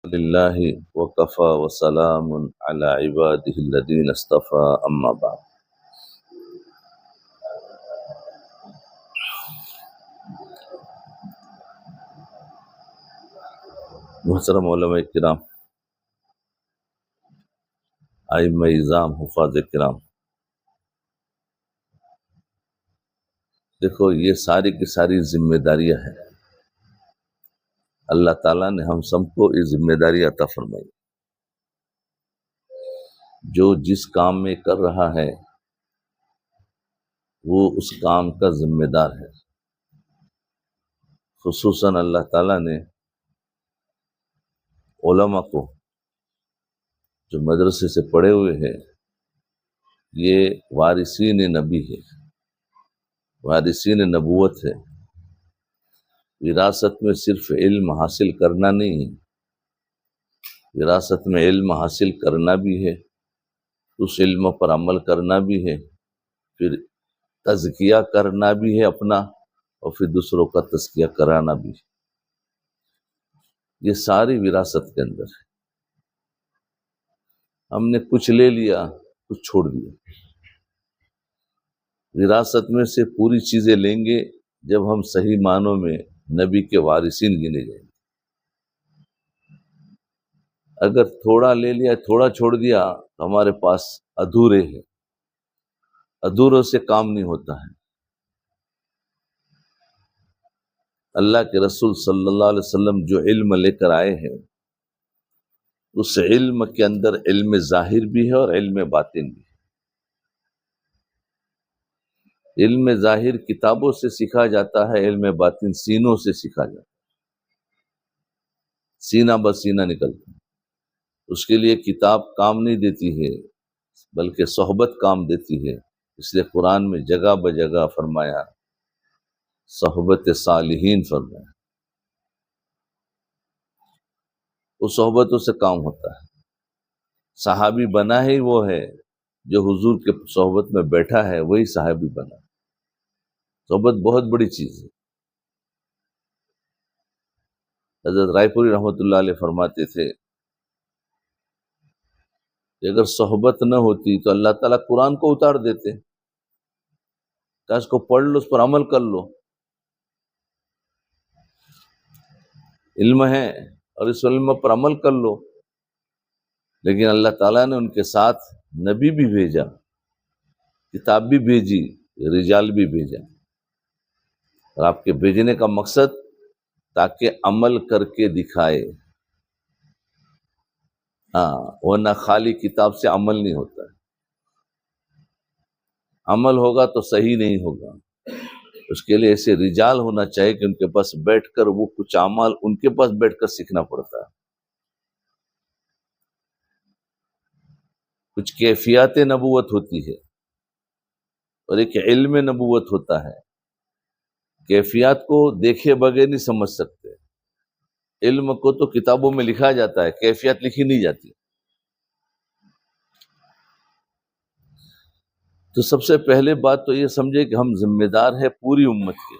لله وكفى وسلام على عباده الذين اصطفى أما بعد. محترم علماء کرام، ائمہ اعظام، حفاظ کرام، دیکھو یہ ساری کی ساری ذمہ داریاں ہیں. اللہ تعالیٰ نے ہم سب کو یہ ذمہ داری عطا فرمائی. جو جس کام میں کر رہا ہے وہ اس کام کا ذمہ دار ہے. خصوصاً اللہ تعالیٰ نے علماء کو جو مدرسے سے پڑھے ہوئے ہیں یہ وارثین نبی ہے، وارثین نبوت ہے. وراثت میں صرف علم حاصل کرنا نہیں ہے، وراثت میں علم حاصل کرنا بھی ہے، اس علم پر عمل کرنا بھی ہے، پھر تزکیہ کرنا بھی ہے اپنا، اور پھر دوسروں کا تزکیہ کرانا بھی ہے. یہ ساری وراثت کے اندر ہے. ہم نے کچھ لے لیا، کچھ چھوڑ دیا. وراثت میں سے پوری چیزیں لیں گے جب ہم صحیح معنوں میں نبی کے وارثین گنے جائیں گے. اگر تھوڑا لے لیا، تھوڑا چھوڑ دیا تو ہمارے پاس ادھورے ہیں. ادھوروں سے کام نہیں ہوتا ہے. اللہ کے رسول صلی اللہ علیہ وسلم جو علم لے کر آئے ہیں اس علم کے اندر علم ظاہر بھی ہے اور علم باطن بھی ہے. علم ظاہر کتابوں سے سیکھا جاتا ہے، علم باطن سینوں سے سیکھا جاتا ہے. سینہ بسینہ نکلتا ہے. اس کے لیے کتاب کام نہیں دیتی ہے بلکہ صحبت کام دیتی ہے. اس لیے قرآن میں جگہ بجگہ فرمایا، صحبت صالحین فرمایا. اس صحبتوں سے کام ہوتا ہے. صحابی بنا ہی وہ ہے جو حضور کے صحبت میں بیٹھا ہے، وہی صحابی بنا. صحبت بہت بڑی چیز ہے. حضرت رائے پوری رحمۃ اللہ علیہ فرماتے تھے کہ اگر صحبت نہ ہوتی تو اللہ تعالیٰ قرآن کو اتار دیتے کہ اس کو پڑھ لو، اس پر عمل کر لو. علم ہے اور اس علم پر عمل کر لو. لیکن اللہ تعالیٰ نے ان کے ساتھ نبی بھی بھیجا، کتاب بھی بھیجی، رجال بھی بھیجا. اور آپ کے بھیجنے کا مقصد تاکہ عمل کر کے دکھائے. ورنہ خالی کتاب سے عمل نہیں ہوتا ہے. عمل ہوگا تو صحیح نہیں ہوگا. اس کے لیے ایسے رجال ہونا چاہیے کہ ان کے پاس بیٹھ کر وہ کچھ اعمال ان کے پاس بیٹھ کر سیکھنا پڑتا ہے. کچھ کیفیات نبوت ہوتی ہے اور ایک علم نبوت ہوتا ہے. کیفیات کو دیکھے بغیر نہیں سمجھ سکتے. علم کو تو کتابوں میں لکھا جاتا ہے، کیفیت لکھی نہیں جاتی. تو سب سے پہلے بات تو یہ سمجھے کہ ہم ذمہ دار ہیں پوری امت کے.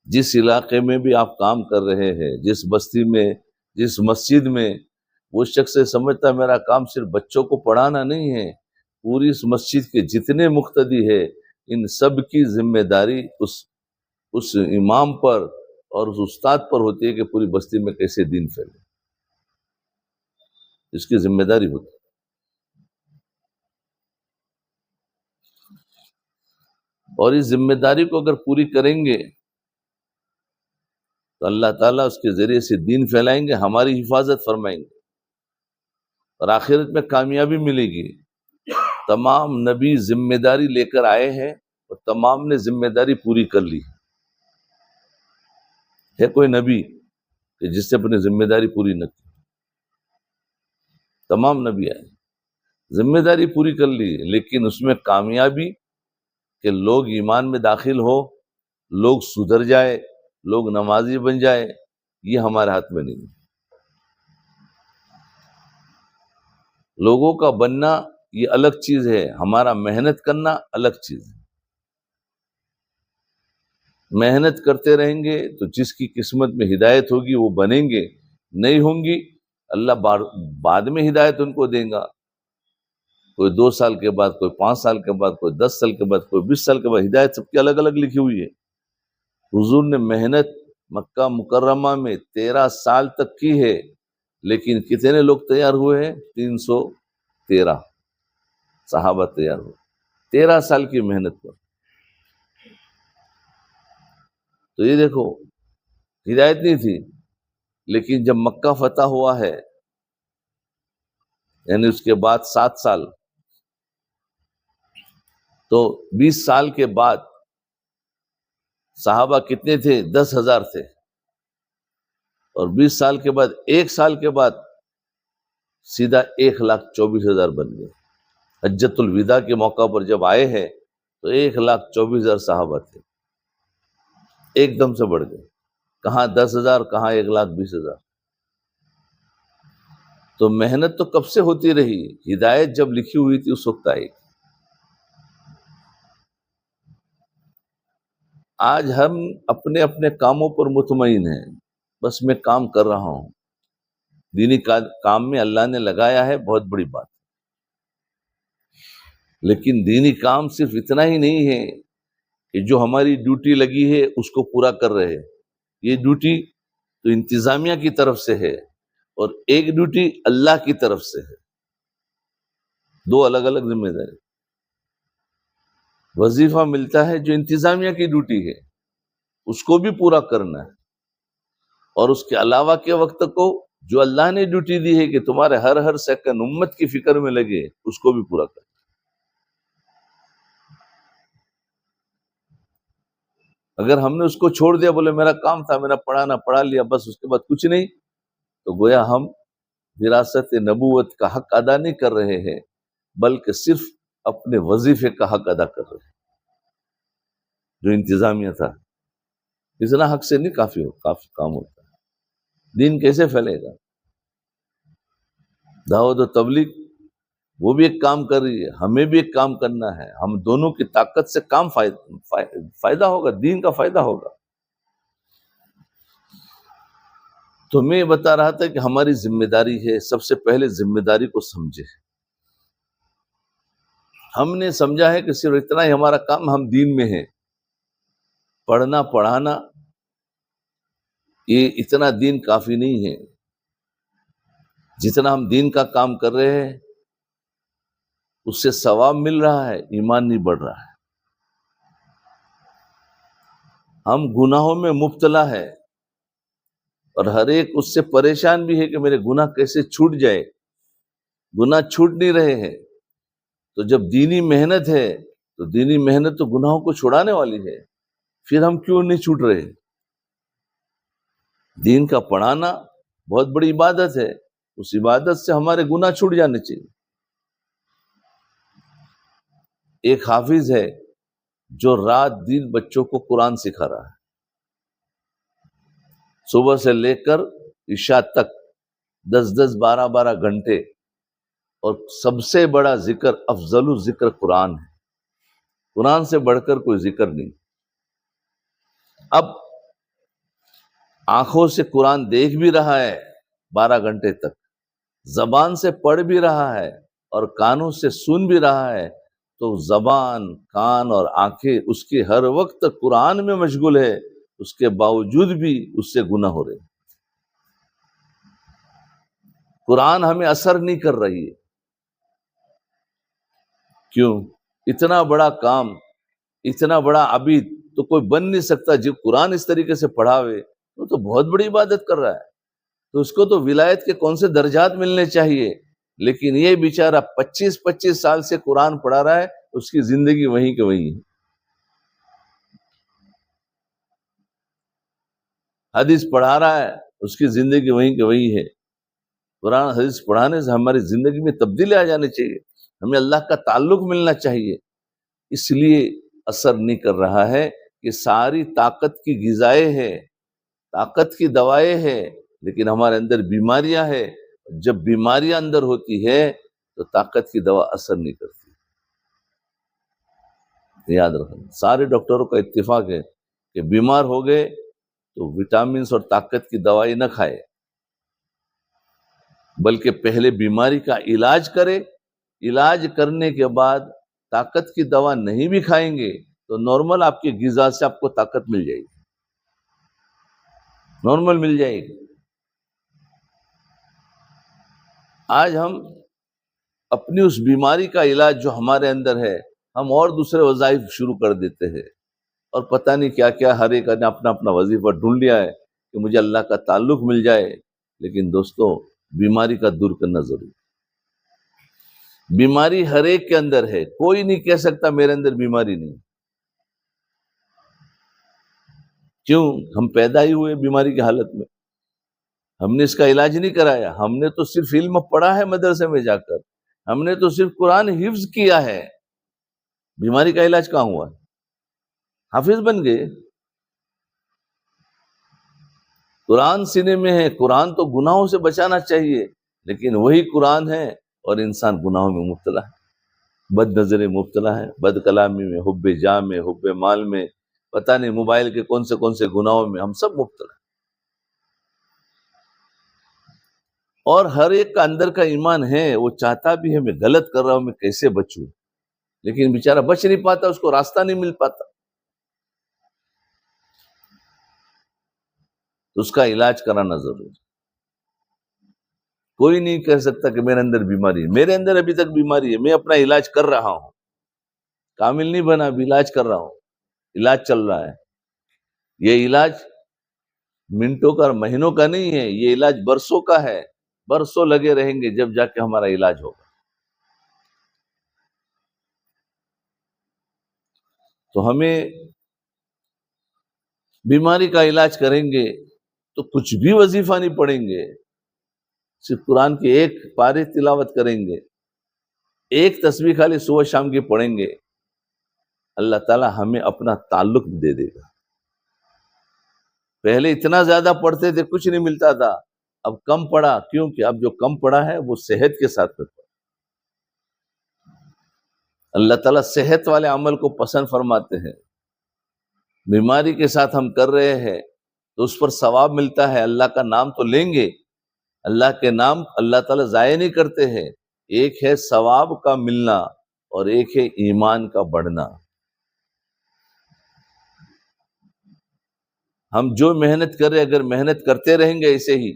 جس علاقے میں بھی آپ کام کر رہے ہیں، جس بستی میں، جس مسجد میں، وہ شخص سمجھتا ہے میرا کام صرف بچوں کو پڑھانا نہیں ہے. پوری اس مسجد کے جتنے مقتدی ہیں ان سب کی ذمہ داری اس امام پر اور اس استاد پر ہوتی ہے کہ پوری بستی میں کیسے دین پھیلے. اس کی ذمہ داری ہوتی ہے. اور اس ذمہ داری کو اگر پوری کریں گے تو اللہ تعالیٰ اس کے ذریعے سے دین پھیلائیں گے، ہماری حفاظت فرمائیں گے اور آخرت میں کامیابی ملے گی. تمام نبی ذمہ داری لے کر آئے ہیں اور تمام نے ذمہ داری پوری کر لی. ہے کوئی نبی کہ جس سے اپنی ذمہ داری پوری نہ کی؟ تمام نبی آئے، ذمہ داری پوری کر لی، لیکن اس میں کامیابی کہ لوگ ایمان میں داخل ہو، لوگ سدھر جائے، لوگ نمازی بن جائے، یہ ہمارے ہاتھ میں نہیں. لوگوں کا بننا یہ الگ چیز ہے، ہمارا محنت کرنا الگ چیز ہے. محنت کرتے رہیں گے تو جس کی قسمت میں ہدایت ہوگی وہ بنیں گے. نہیں ہوں گی اللہ بعد میں ہدایت ان کو دیں گا، کوئی 2 سال کے بعد، کوئی 5 سال کے بعد، کوئی 10 سال کے بعد، کوئی 20 سال کے بعد، ہدایت سب کی الگ الگ لکھی ہوئی ہے۔ حضور نے محنت مکہ مکرمہ میں 13 سال تک کی ہے، لیکن کتنے لوگ تیار ہوئے ہیں؟ 313 صحابہ تیار ہوئے 13 سال کی محنت پر۔ تو یہ دیکھو ہدایت نہیں تھی، لیکن جب مکہ فتح ہوا ہے، یعنی اس کے بعد 7 سال، تو 20 سال کے بعد صحابہ کتنے تھے؟ 10,000 تھے، اور 20 سال کے بعد، 1 سال کے بعد سیدھا 1,24,000 بن گئے۔ حجۃ الوداع کے موقع پر جب آئے ہیں تو 1,24,000 صحابہ تھے، ایک دم سے بڑھ گئے، کہاں 10,000، کہاں 1,20,000۔ تو محنت تو کب سے ہوتی رہی، ہدایت جب لکھی ہوئی تھی اس وقت آئی۔ آج ہم اپنے اپنے کاموں پر مطمئن ہیں، بس میں کام کر رہا ہوں، دینی کام میں اللہ نے لگایا ہے، بہت بڑی بات۔ لیکن دینی کام صرف اتنا ہی نہیں ہے کہ جو ہماری ڈیوٹی لگی ہے اس کو پورا کر رہے ہیں، یہ ڈیوٹی تو انتظامیہ کی طرف سے ہے، اور ایک ڈیوٹی اللہ کی طرف سے ہے، دو الگ الگ ذمہ داری۔ وظیفہ ملتا ہے جو انتظامیہ کی ڈیوٹی ہے، اس کو بھی پورا کرنا ہے، اور اس کے علاوہ کے وقت کو جو اللہ نے ڈیوٹی دی ہے کہ تمہارے ہر سیکنڈ امت کی فکر میں لگے، اس کو بھی پورا کرنا۔ اگر ہم نے اس کو چھوڑ دیا، بولے میرا کام تھا، میرا پڑھانا، پڑھا لیا بس، اس کے بعد کچھ نہیں، تو گویا ہم وراثت نبوت کا حق ادا نہیں کر رہے ہیں، بلکہ صرف اپنے وظیفے کا حق ادا کر رہے ہیں جو انتظامیہ تھا۔ اتنا حق سے نہیں کافی کام ہوتا ہے۔ دین کیسے پھیلے گا؟ دعوت و تبلیغ وہ بھی ایک کام کر رہی ہے، ہمیں بھی ایک کام کرنا ہے، ہم دونوں کی طاقت سے کام فائدہ ہوگا، دین کا فائدہ ہوگا۔ تو میں بتا رہا تھا کہ ہماری ذمہ داری ہے، سب سے پہلے ذمہ داری کو سمجھے۔ ہم نے سمجھا ہے کہ صرف اتنا ہی ہمارا کام، ہم دین میں ہیں، پڑھنا پڑھانا، یہ اتنا دین کافی نہیں ہے۔ جتنا ہم دین کا کام کر رہے ہیں اس سے ثواب مل رہا ہے، ایمان نہیں بڑھ رہا ہے۔ ہم گناہوں میں مبتلا ہے، اور ہر ایک اس سے پریشان بھی ہے کہ میرے گناہ کیسے چھوٹ جائے، گناہ چھوٹ نہیں رہے ہیں۔ تو جب دینی محنت ہے تو دینی محنت تو گناہوں کو چھڑانے والی ہے، پھر ہم کیوں نہیں چھوٹ رہے؟ دین کا پڑھانا بہت بڑی عبادت ہے، اس عبادت سے ہمارے گناہ چھوٹ جانے چاہیے۔ ایک حافظ ہے جو رات دن بچوں کو قرآن سکھا رہا ہے، صبح سے لے کر عشاء تک 10 12 گھنٹے، اور سب سے بڑا ذکر، افضل الذکر قرآن ہے، قرآن سے بڑھ کر کوئی ذکر نہیں۔ اب آنکھوں سے قرآن دیکھ بھی رہا ہے 12 گھنٹے تک، زبان سے پڑھ بھی رہا ہے، اور کانوں سے سن بھی رہا ہے، تو زبان، کان اور آنکھیں اس کے ہر وقت قرآن میں مشغول ہے، اس کے باوجود بھی اس سے گناہ ہو رہے۔ قرآن ہمیں اثر نہیں کر رہی ہے، کیوں؟ اتنا بڑا کام، اتنا بڑا عبید تو کوئی بن نہیں سکتا جو قرآن اس طریقے سے پڑھاوے، وہ تو بہت بڑی عبادت کر رہا ہے، تو اس کو تو ولایت کے کون سے درجات ملنے چاہیے، لیکن یہ بیچارہ 25 سال سے قرآن پڑھا رہا ہے، اس کی زندگی وہیں کے وہیں ہے۔ حدیث پڑھا رہا ہے، اس کی زندگی وہیں کے وہیں ہے۔ قرآن حدیث پڑھانے سے ہماری زندگی میں تبدیلی آ جانی چاہیے، ہمیں اللہ کا تعلق ملنا چاہیے۔ اس لیے اثر نہیں کر رہا ہے کہ ساری طاقت کی غذائیں ہے، طاقت کی دوائیں ہے، لیکن ہمارے اندر بیماریاں ہے۔ جب بیماریاں اندر ہوتی ہے تو طاقت کی دوا اثر نہیں کرتی۔ یاد رکھنا، سارے ڈاکٹروں کا اتفاق ہے کہ بیمار ہو گئے تو وٹامنز اور طاقت کی دوائی نہ کھائے، بلکہ پہلے بیماری کا علاج کرے، علاج کرنے کے بعد طاقت کی دوا نہیں بھی کھائیں گے تو نارمل آپ کی غذا سے آپ کو طاقت مل جائے گی، نارمل مل جائے گی۔ آج ہم اپنی اس بیماری کا علاج جو ہمارے اندر ہے، ہم اور دوسرے وظائف شروع کر دیتے ہیں، اور پتہ نہیں کیا کیا، ہر ایک نے اپنا اپنا وظیفہ ڈھونڈ لیا ہے کہ مجھے اللہ کا تعلق مل جائے۔ لیکن دوستو، بیماری کا دور کرنا ضروری ہے۔ بیماری ہر ایک کے اندر ہے، کوئی نہیں کہہ سکتا میرے اندر بیماری نہیں۔ کیوں؟ ہم پیدا ہی ہوئے بیماری کی حالت میں، ہم نے اس کا علاج نہیں کرایا، ہم نے تو صرف علم پڑھا ہے مدرسے میں جا کر، ہم نے تو صرف قرآن حفظ کیا ہے، بیماری کا علاج کہاں ہوا؟ حافظ بن گئے، قرآن سینے میں ہے، قرآن تو گناہوں سے بچانا چاہیے، لیکن وہی قرآن ہے اور انسان گناہوں میں مبتلا ہے، بد نظری مبتلا ہے، بد کلامی میں، حب جاہ میں، حب مال میں، پتہ نہیں موبائل کے کون سے گناہوں میں، ہم سب مبتلا ہیں۔ اور ہر ایک کا اندر کا ایمان ہے، وہ چاہتا بھی ہے میں غلط کر رہا ہوں، میں کیسے بچوں، لیکن بیچارہ بچ نہیں پاتا، اس کو راستہ نہیں مل پاتا، تو اس کا علاج کرانا ضروری ہے۔ کوئی نہیں کہہ سکتا کہ میرے اندر بیماری ہے، میرے اندر ابھی تک بیماری ہے، میں اپنا علاج کر رہا ہوں، کامل نہیں بنا، ابھی علاج کر رہا ہوں، علاج چل رہا ہے۔ یہ علاج منٹوں کا اور مہینوں کا نہیں ہے، یہ علاج برسوں کا ہے، برسوں لگے رہیں گے جب جا کے ہمارا علاج ہوگا۔ تو ہمیں بیماری کا علاج کریں گے تو کچھ بھی وظیفہ نہیں پڑھیں گے، صرف قرآن کی ایک پارے تلاوت کریں گے، ایک تسبیح خالی صبح شام کی پڑھیں گے، اللہ تعالی ہمیں اپنا تعلق دے دے گا۔ پہلے اتنا زیادہ پڑھتے تھے کچھ نہیں ملتا تھا، اب کم پڑھا، کیونکہ اب جو کم پڑھا ہے وہ صحت کے ساتھ پڑھا۔ اللہ تعالیٰ صحت والے عمل کو پسند فرماتے ہیں، بیماری کے ساتھ ہم کر رہے ہیں تو اس پر ثواب ملتا ہے، اللہ کا نام تو لیں گے، اللہ کے نام اللہ تعالیٰ ضائع نہیں کرتے ہیں، ایک ہے ثواب کا ملنا اور ایک ہے ایمان کا بڑھنا۔ ہم جو محنت کر رہے اگر محنت کرتے رہیں گے ایسے ہی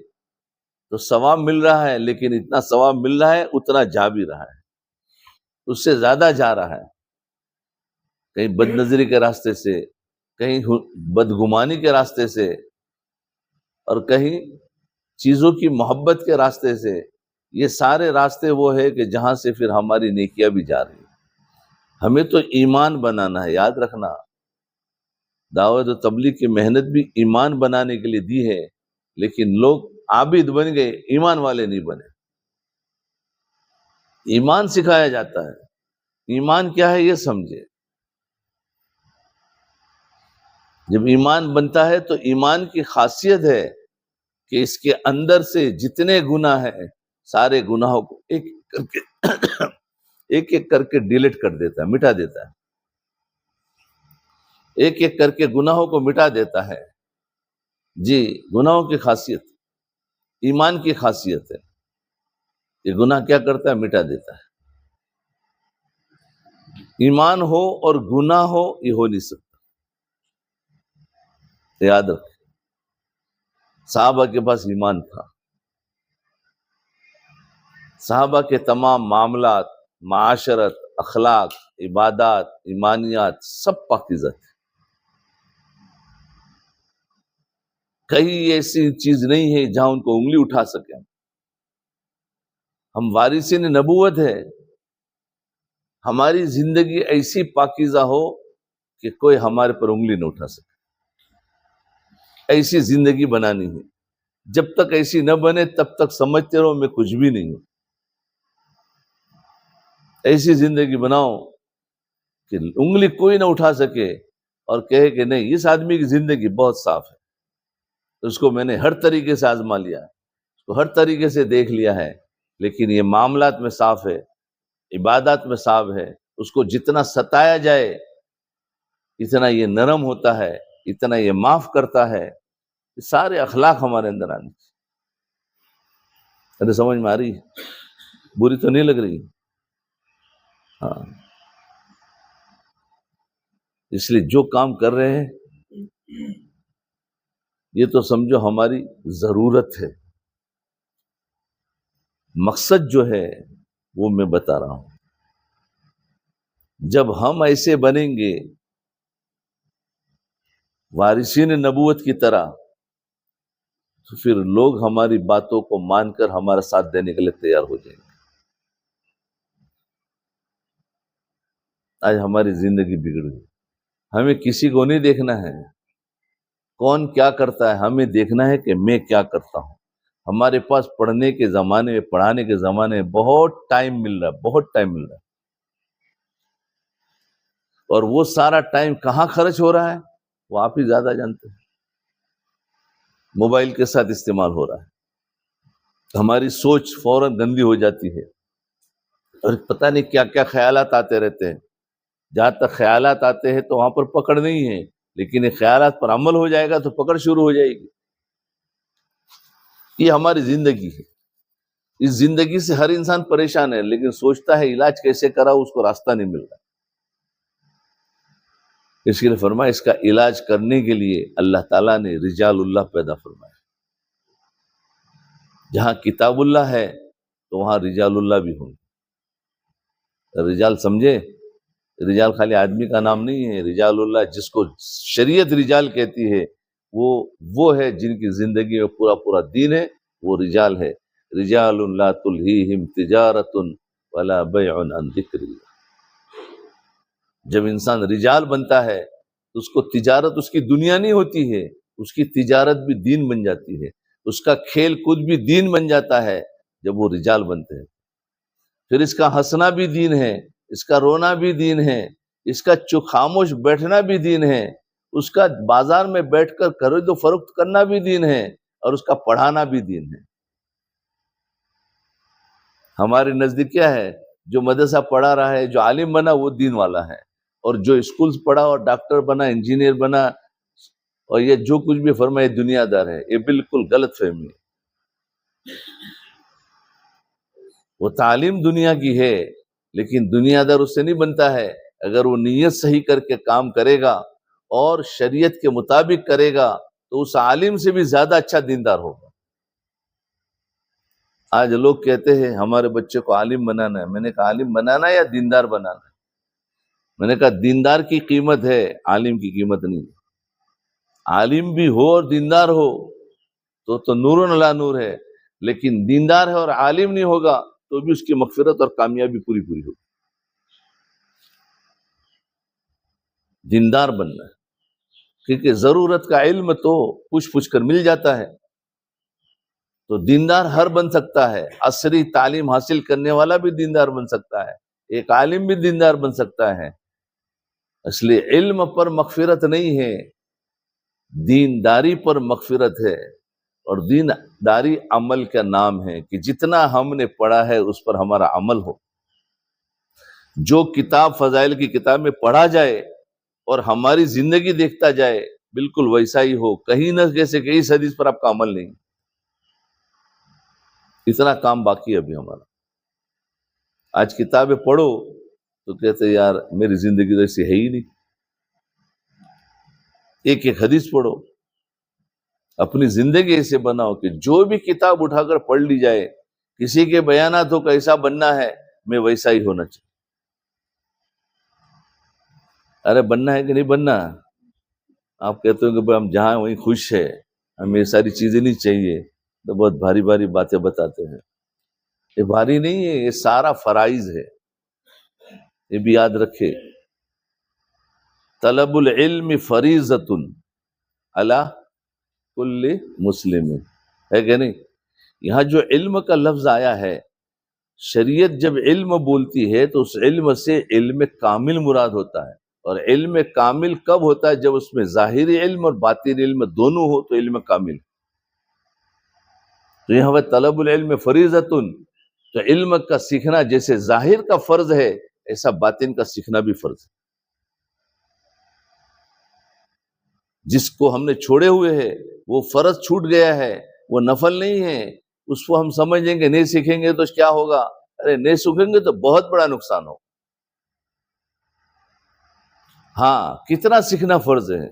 تو ثواب مل رہا ہے، لیکن اتنا ثواب مل رہا ہے اتنا جا بھی رہا ہے، اس سے زیادہ جا رہا ہے، کہیں بد نظری کے راستے سے، کہیں بدگمانی کے راستے سے، اور کہیں چیزوں کی محبت کے راستے سے۔ یہ سارے راستے وہ ہے کہ جہاں سے پھر ہماری نیکیاں بھی جا رہی ہیں۔ ہمیں تو ایمان بنانا ہے، یاد رکھنا، دعوت و تبلیغ کی محنت بھی ایمان بنانے کے لیے دی ہے، لیکن لوگ عابد بن گئے، ایمان والے نہیں بنے۔ ایمان سکھایا جاتا ہے، ایمان کیا ہے یہ سمجھے۔ جب ایمان بنتا ہے تو ایمان کی خاصیت ہے کہ اس کے اندر سے جتنے گناہ ہیں سارے گناہوں کو ایک ایک کر کے ڈیلیٹ کر دیتا ہے، مٹا دیتا ہے، ایک ایک کر کے گناہوں کو مٹا دیتا ہے۔ جی، گناہوں کی خاصیت، ایمان کی خاصیت ہے کہ گناہ کیا کرتا ہے، مٹا دیتا ہے۔ ایمان ہو اور گناہ ہو یہ ہو نہیں سکتا، یاد رکھ۔ صحابہ کے پاس ایمان تھا، صحابہ کے تمام معاملات، معاشرت، اخلاق، عبادات، ایمانیات سب پاکیزہ تھے، کہیں ایسی چیز نہیں ہے جہاں ان کو انگلی اٹھا سکیں۔ ہم وارثین نبوت ہے، ہماری زندگی ایسی پاکیزہ ہو کہ کوئی ہمارے پر انگلی نہ اٹھا سکے، ایسی زندگی بنانی ہے۔ جب تک ایسی نہ بنے تب تک سمجھتے رہو میں کچھ بھی نہیں ہوں۔ ایسی زندگی بناؤ کہ انگلی کوئی نہ اٹھا سکے اور کہے کہ نہیں، اس آدمی کی زندگی بہت صاف ہے، اس کو میں نے ہر طریقے سے آزما لیا ہے، اس کو ہر طریقے سے دیکھ لیا ہے، لیکن یہ معاملات میں صاف ہے، عبادات میں صاف ہے، اس کو جتنا ستایا جائے اتنا یہ نرم ہوتا ہے، اتنا یہ معاف کرتا ہے۔ یہ سارے اخلاق ہمارے اندر آنے۔ ارے سمجھ میں آ رہی؟ بری تو نہیں لگ رہی؟ ہاں، اس لیے جو کام کر رہے ہیں یہ تو سمجھو ہماری ضرورت ہے، مقصد جو ہے وہ میں بتا رہا ہوں. جب ہم ایسے بنیں گے وارثین نبوت کی طرح تو پھر لوگ ہماری باتوں کو مان کر ہمارا ساتھ دینے کے لیے تیار ہو جائیں گے. آج ہماری زندگی بگڑ گئی. ہمیں کسی کو نہیں دیکھنا ہے کون کیا کرتا ہے، ہمیں دیکھنا ہے کہ میں کیا کرتا ہوں. ہمارے پاس پڑھنے کے زمانے میں، پڑھانے کے زمانے میں بہت ٹائم مل رہا ہے، بہت ٹائم مل رہا ہے، اور وہ سارا ٹائم کہاں خرچ ہو رہا ہے وہ آپ ہی زیادہ جانتے ہیں. موبائل کے ساتھ استعمال ہو رہا ہے، ہماری سوچ فوراً گندی ہو جاتی ہے، اور پتہ نہیں کیا کیا خیالات آتے رہتے ہیں. جہاں تک خیالات آتے ہیں تو وہاں پر پکڑ نہیں ہے، لیکن یہ خیالات پر عمل ہو جائے گا تو پکڑ شروع ہو جائے گی. یہ ہماری زندگی ہے. اس زندگی سے ہر انسان پریشان ہے، لیکن سوچتا ہے علاج کیسے کرا، اس کو راستہ نہیں مل رہا. اس کے لیے فرمایا اس کا علاج کرنے کے لیے اللہ تعالیٰ نے رجال اللہ پیدا فرمایا. جہاں کتاب اللہ ہے تو وہاں رجال اللہ بھی ہوں. رجال سمجھے؟ رجال خالی آدمی کا نام نہیں ہے. رجال اللہ جس کو شریعت رجال کہتی ہے وہ ہے جن کی زندگی میں پورا پورا دین ہے، وہ رجال ہے. رجال لا تلہیہم تجارت ولا بیع عن ذکر اللہ. جب انسان رجال بنتا ہے تو اس کو تجارت اس کی دنیا نہیں ہوتی ہے، اس کی تجارت بھی دین بن جاتی ہے، اس کا کھیل کود بھی دین بن جاتا ہے جب وہ رجال بنتے ہیں. پھر اس کا ہنسنا بھی دین ہے، اس کا رونا بھی دین ہے، اس کا خاموش بیٹھنا بھی دین ہے، اس کا بازار میں بیٹھ کر خرید و فروخت کرنا بھی دین ہے، اور اس کا پڑھانا بھی دین ہے. ہمارے نزدیک کیا ہے؟ جو مدرسہ پڑھا رہا ہے، جو عالم بنا وہ دین والا ہے، اور جو اسکولز پڑھا اور ڈاکٹر بنا، انجینئر بنا، اور یہ جو کچھ بھی فرمائے دنیا دار ہے. یہ بالکل غلط فہمی ہے. وہ تعلیم دنیا کی ہے لیکن دنیا دار اس سے نہیں بنتا ہے. اگر وہ نیت صحیح کر کے کام کرے گا اور شریعت کے مطابق کرے گا تو اس عالم سے بھی زیادہ اچھا دیندار ہوگا. آج لوگ کہتے ہیں ہمارے بچے کو عالم بنانا ہے. میں نے کہا عالم بنانا ہے یا دیندار بنانا ہے؟ میں نے کہا دیندار کی قیمت ہے، عالم کی قیمت نہیں. عالم بھی ہو اور دیندار ہو تو نور علی نور ہے، لیکن دیندار ہے اور عالم نہیں ہوگا تو بھی اس کی مغفرت اور کامیابی پوری پوری ہوگی. دیندار بننا ہے، کیونکہ ضرورت کا علم تو پوچھ پوچھ کر مل جاتا ہے. تو دیندار ہر بن سکتا ہے. عصری تعلیم حاصل کرنے والا بھی دیندار بن سکتا ہے، ایک عالم بھی دیندار بن سکتا ہے. اس لیے علم پر مغفرت نہیں ہے، دینداری پر مغفرت ہے. اور دینداری عمل کا نام ہے کہ جتنا ہم نے پڑھا ہے اس پر ہمارا عمل ہو. جو کتاب فضائل کی کتاب میں پڑھا جائے اور ہماری زندگی دیکھتا جائے بالکل ویسا ہی ہو. کہیں نہ جیسے کہ اس حدیث پر آپ کا عمل نہیں. اتنا کام باقی ہے ابھی ہمارا. آج کتابیں پڑھو تو کہتے یار میری زندگی تو ایسی ہے ہی نہیں. ایک ایک حدیث پڑھو، اپنی زندگی ایسے بناؤ کہ جو بھی کتاب اٹھا کر پڑھ لی جائے کسی کے بیانات ہو کیسا بننا ہے میں ویسا ہی ہونا چاہیے. ارے بننا ہے کہ نہیں بننا؟ آپ کہتے ہو کہ ہم جہاں وہیں خوش ہے، ہمیں یہ ساری چیزیں نہیں چاہیے، تو بہت بھاری بھاری باتیں بتاتے ہیں. یہ بھاری نہیں ہے، یہ سارا فرائض ہے. یہ بھی یاد رکھے، طلب العلم فریضۃ علی کل مسلم، ہے کہ نہیں؟ یہاں جو علم کا لفظ آیا ہے، شریعت جب علم بولتی ہے تو اس علم سے علم کامل مراد ہوتا ہے. اور علم کامل کب ہوتا ہے؟ جب اس میں ظاہری علم اور باطنی علم دونوں ہو تو علم کامل. تو یہاں طلب العلم فریضۃ، تو علم کا سیکھنا جیسے ظاہر کا فرض ہے ایسا باطن کا سیکھنا بھی فرض ہے. جس کو ہم نے چھوڑے ہوئے ہے وہ فرض چھوٹ گیا ہے، وہ نفل نہیں ہے. اس کو ہم سمجھیں گے نہیں سیکھیں گے تو کیا ہوگا؟ ارے نہیں سیکھیں گے تو بہت بڑا نقصان ہو. ہاں کتنا سیکھنا فرض ہے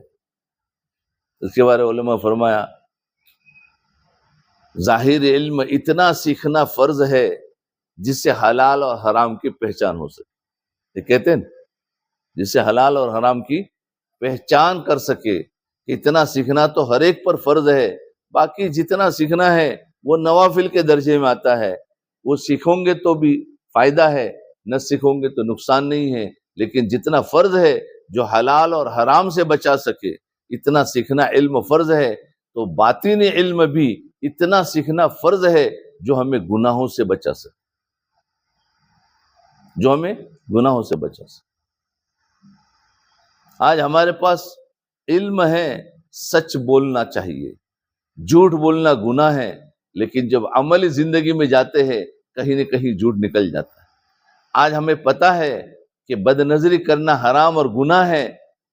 اس کے بارے میں علماء فرمایا ظاہر علم اتنا سیکھنا فرض ہے جس سے حلال اور حرام کی پہچان ہو سکے. یہ کہتے ہیں جس سے حلال اور حرام کی پہچان کر سکے. اتنا سیکھنا تو ہر ایک پر فرض ہے. باقی جتنا سیکھنا ہے وہ نوافل کے درجے میں آتا ہے. وہ سیکھوں گے تو بھی فائدہ ہے، نہ سیکھوں گے تو نقصان نہیں ہے. لیکن جتنا فرض ہے جو حلال اور حرام سے بچا سکے اتنا سیکھنا علم فرض ہے. تو باطنی علم بھی اتنا سیکھنا فرض ہے جو ہمیں گناہوں سے بچا سکے، جو ہمیں گناہوں سے بچا سکے. آج ہمارے پاس علم ہے، سچ بولنا چاہیے، جھوٹ بولنا گناہ ہے، لیکن جب عملی زندگی میں جاتے ہیں کہیں نہ کہیں جھوٹ نکل جاتا ہے. آج ہمیں پتا ہے کہ بد نظری کرنا حرام اور گناہ ہے،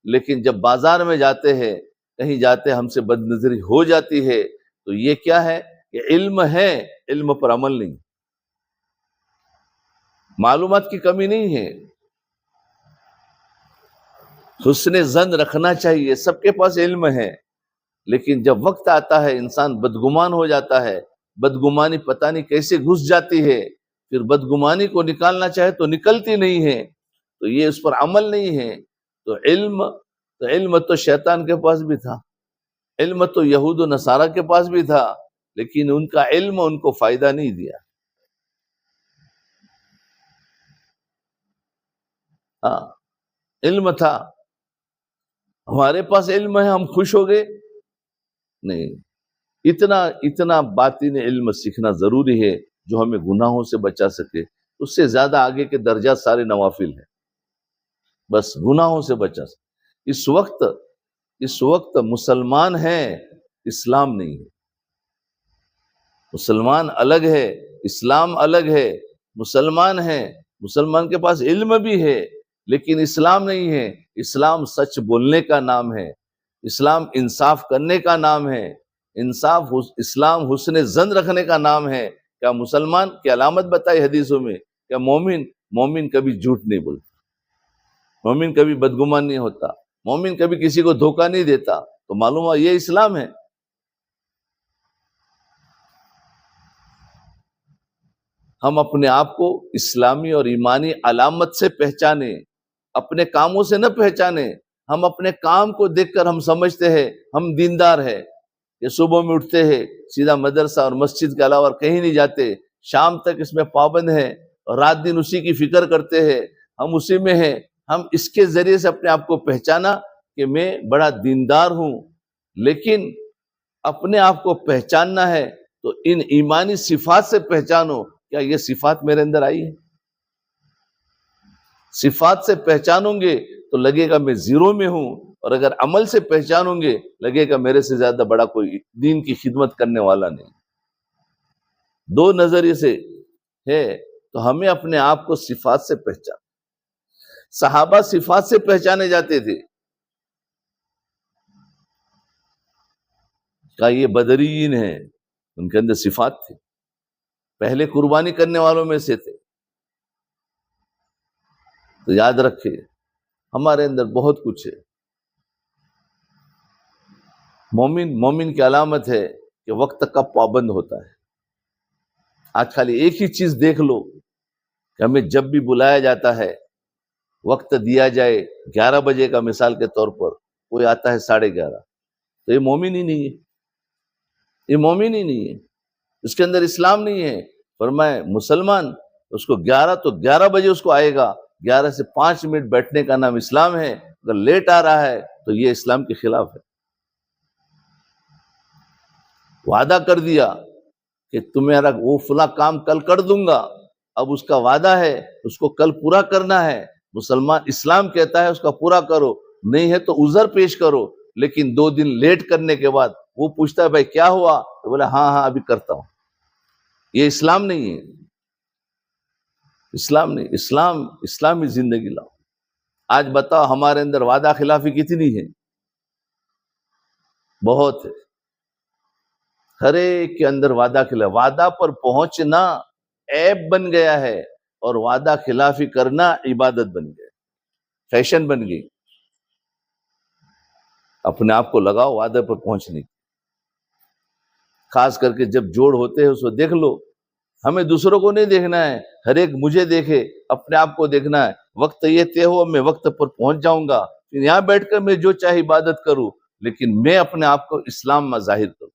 لیکن جب بازار میں جاتے ہیں کہیں جاتے ہم سے بد نظری ہو جاتی ہے. تو یہ کیا ہے کہ علم ہے، علم پر عمل نہیں. معلومات کی کمی نہیں ہے، حسن ظن رکھنا چاہیے. سب کے پاس علم ہے، لیکن جب وقت آتا ہے انسان بدگمان ہو جاتا ہے. بدگمانی پتہ نہیں کیسے گھس جاتی ہے، پھر بدگمانی کو نکالنا چاہے تو نکلتی نہیں ہے. تو یہ اس پر عمل نہیں ہے. تو علم تو شیطان کے پاس بھی تھا، علم تو یہود و نصارہ کے پاس بھی تھا، لیکن ان کا علم ان کو فائدہ نہیں دیا. ہاں علم تھا، ہمارے پاس علم ہے ہم خوش ہو گئے؟ نہیں. اتنا باطن علم سیکھنا ضروری ہے جو ہمیں گناہوں سے بچا سکے. اس سے زیادہ آگے کے درجات سارے نوافل ہیں، بس گناہوں سے بچا سکے. اس وقت مسلمان ہیں، اسلام نہیں ہے. مسلمان الگ ہے، اسلام الگ ہے. مسلمان ہے، مسلمان کے پاس علم بھی ہے لیکن اسلام نہیں ہے. اسلام سچ بولنے کا نام ہے، اسلام انصاف کرنے کا نام ہے، اسلام حسن ظن رکھنے کا نام ہے. کیا مسلمان کی علامت بتائی حدیثوں میں؟ کیا مومن کبھی جھوٹ نہیں بولتا، مومن کبھی بدگمان نہیں ہوتا، مومن کبھی کسی کو دھوکہ نہیں دیتا. تو معلوم ہوا یہ اسلام ہے. ہم اپنے آپ کو اسلامی اور ایمانی علامت سے پہچانے، اپنے کاموں سے نہ پہچانے. ہم اپنے کام کو دیکھ کر ہم سمجھتے ہیں ہم دیندار ہیں. یہ صبح میں اٹھتے ہیں سیدھا مدرسہ اور مسجد کے علاوہ کہیں نہیں جاتے، شام تک اس میں پابند ہیں، اور رات دن اسی کی فکر کرتے ہیں، ہم اسی میں ہیں. ہم اس کے ذریعے سے اپنے آپ کو پہچانا کہ میں بڑا دیندار ہوں. لیکن اپنے آپ کو پہچاننا ہے تو ان ایمانی صفات سے پہچانو. کیا یہ صفات میرے اندر آئی ہے؟ صفات سے پہچانوں گے تو لگے گا میں زیرو میں ہوں، اور اگر عمل سے پہچانوں گے لگے گا میرے سے زیادہ بڑا کوئی دین کی خدمت کرنے والا نہیں. دو نظریے سے ہے. تو ہمیں اپنے آپ کو صفات سے پہچان. صحابہ صفات سے پہچانے جاتے تھے. کہا یہ بدرین ہیں، ان کے اندر صفات تھی، پہلے قربانی کرنے والوں میں سے تھے. تو یاد رکھے ہمارے اندر بہت کچھ ہے. مومن کی علامت ہے کہ وقت کا پابند ہوتا ہے. آج خالی ایک ہی چیز دیکھ لو کہ ہمیں جب بھی بلایا جاتا ہے وقت دیا جائے 11 بجے کا، مثال کے طور پر کوئی آتا ہے 11:30، تو یہ مومن ہی نہیں ہے، یہ مومن ہی نہیں ہے، اس کے اندر اسلام نہیں ہے. فرمائے مسلمان اس کو 11 بجے اس کو آئے گا، 11 سے 5 منٹ بیٹھنے کا نام اسلام ہے. اگر لیٹ آ رہا ہے تو یہ اسلام کے خلاف ہے. وعدہ کر دیا کہ تمہارا وہ فلاں کام کل کر دوں گا، اب اس کا وعدہ ہے اس کو کل پورا کرنا ہے. مسلمان اسلام کہتا ہے اس کا پورا کرو، نہیں ہے تو عذر پیش کرو. لیکن 2 دن لیٹ کرنے کے بعد وہ پوچھتا ہے بھائی کیا ہوا، تو بولا ہاں ابھی کرتا ہوں. یہ اسلام نہیں ہے، اسلام نہیں. اسلامی زندگی لاؤ. آج بتاؤ ہمارے اندر وعدہ خلافی کتنی ہے؟ بہت ہے. ہر ایک کے اندر وعدہ خلاف، وعدہ پر پہنچنا عیب بن گیا ہے، اور وعدہ خلافی کرنا عبادت بن گیا، فیشن بن گئی۔ اپنے آپ کو لگاؤ وعدے پر پہنچنے کی، خاص کر کے جب جوڑ ہوتے ہیں اس کو دیکھ لو۔ ہمیں دوسروں کو نہیں دیکھنا ہے، ہر ایک مجھے دیکھے، اپنے آپ کو دیکھنا ہے۔ وقت یہ طے ہو میں وقت پر پہنچ جاؤں گا، پھر یہاں بیٹھ کر میں جو چاہے عبادت کروں، لیکن میں اپنے آپ کو اسلام میں ظاہر کروں۔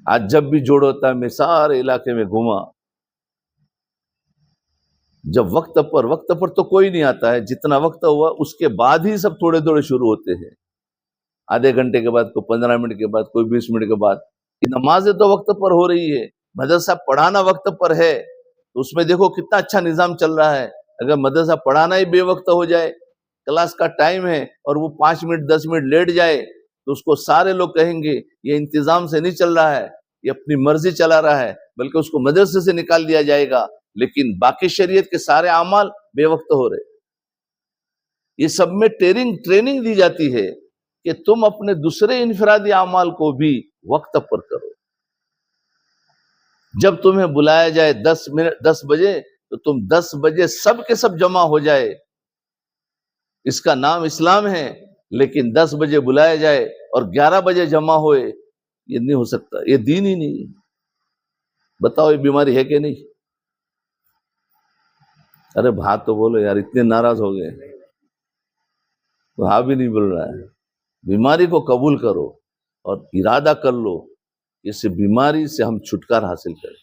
آج جب بھی جوڑ ہوتا ہے میں سارے علاقے میں گھوما، جب وقت پر تو کوئی نہیں آتا ہے، جتنا وقت ہوا اس کے بعد ہی سب تھوڑے تھوڑے شروع ہوتے ہیں، آدھے گھنٹے کے بعد، کوئی 15 منٹ کے بعد، کوئی 20 منٹ کے بعد۔ نمازیں تو وقت پر ہو رہی ہے، مدرسہ پڑھانا وقت پر ہے، تو اس میں دیکھو کتنا اچھا نظام چل رہا ہے۔ اگر مدرسہ پڑھانا ہی بے وقت ہو جائے، کلاس کا ٹائم ہے اور وہ 5 منٹ 10 منٹ لیٹ جائے، تو اس کو سارے لوگ کہیں گے یہ انتظام سے نہیں چل رہا ہے، یہ اپنی مرضی چلا رہا ہے، بلکہ اس کو مدرسے سے نکال دیا جائے گا۔ لیکن باقی شریعت کے سارے اعمال بے وقت ہو رہے۔ یہ سب میں ٹریننگ دی جاتی ہے کہ تم اپنے دوسرے انفرادی اعمال کو بھی وقت پر کرو۔ جب تمہیں بلایا جائے 10 بجے، تو تم 10 بجے سب کے سب جمع ہو جائے، اس کا نام اسلام ہے۔ لیکن 10 بجے بلایا جائے اور 11 بجے جمع ہوئے، یہ نہیں ہو سکتا، یہ دین ہی نہیں۔ بتاؤ یہ بیماری ہے کہ نہیں؟ ارے بات تو بولو یار، اتنے ناراض ہو گئے، ہاں بھی نہیں بول رہا ہے۔ بیماری کو قبول کرو اور ارادہ کر لو، اس بیماری سے ہم چھٹکارا حاصل کریں۔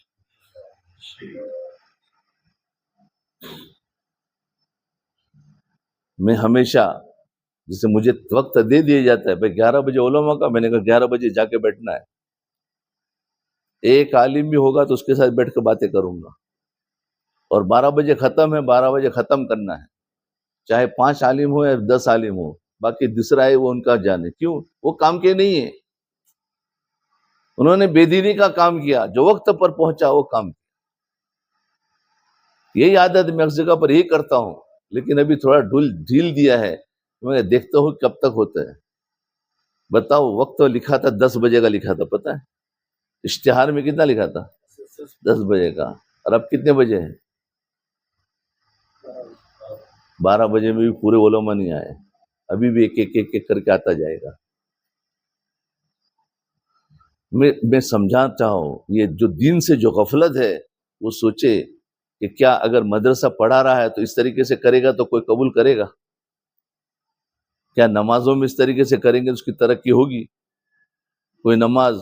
میں ہمیشہ، جسے مجھے وقت دے دیا جاتا ہے بھائی 11 بجے علماء کا، میں نے کہا 11 بجے جا کے بیٹھنا ہے۔ ایک عالم بھی ہوگا تو اس کے ساتھ بیٹھ کے باتیں کروں گا، اور 12 بجے ختم ہے، 12 بجے ختم کرنا ہے، چاہے 5 عالم ہو یا 10 عالم ہو، باقی دوسرا ہے وہ ان کا جانے۔ کیوں؟ وہ کام کے نہیں ہے، انہوں نے بے دینی کا کام کیا، جو وقت پر پہنچا وہ کام کیا۔ یہی عادت میں اس جگہ پر یہی کرتا ہوں، لیکن ابھی تھوڑا ڈھیل دیا ہے، میں دیکھتا ہوں کب تک ہوتا ہے۔ بتاؤ وقت لکھا تھا 10 بجے کا لکھا تھا، پتہ ہے اشتہار میں کتنا لکھا تھا؟ 10 بجے کا، اور اب کتنے بجے ہیں؟ 12 بجے میں بھی پورے علماء نہیں آئے، ابھی بھی ایک کر کے آتا جائے گا۔ میں سمجھاتا ہوں، یہ جو دین سے جو غفلت ہے، وہ سوچے کہ کیا اگر مدرسہ پڑھا رہا ہے تو اس طریقے سے کرے گا تو کوئی قبول کرے گا؟ کیا نمازوں میں اس طریقے سے کریں گے اس کی ترقی ہوگی؟ کوئی نماز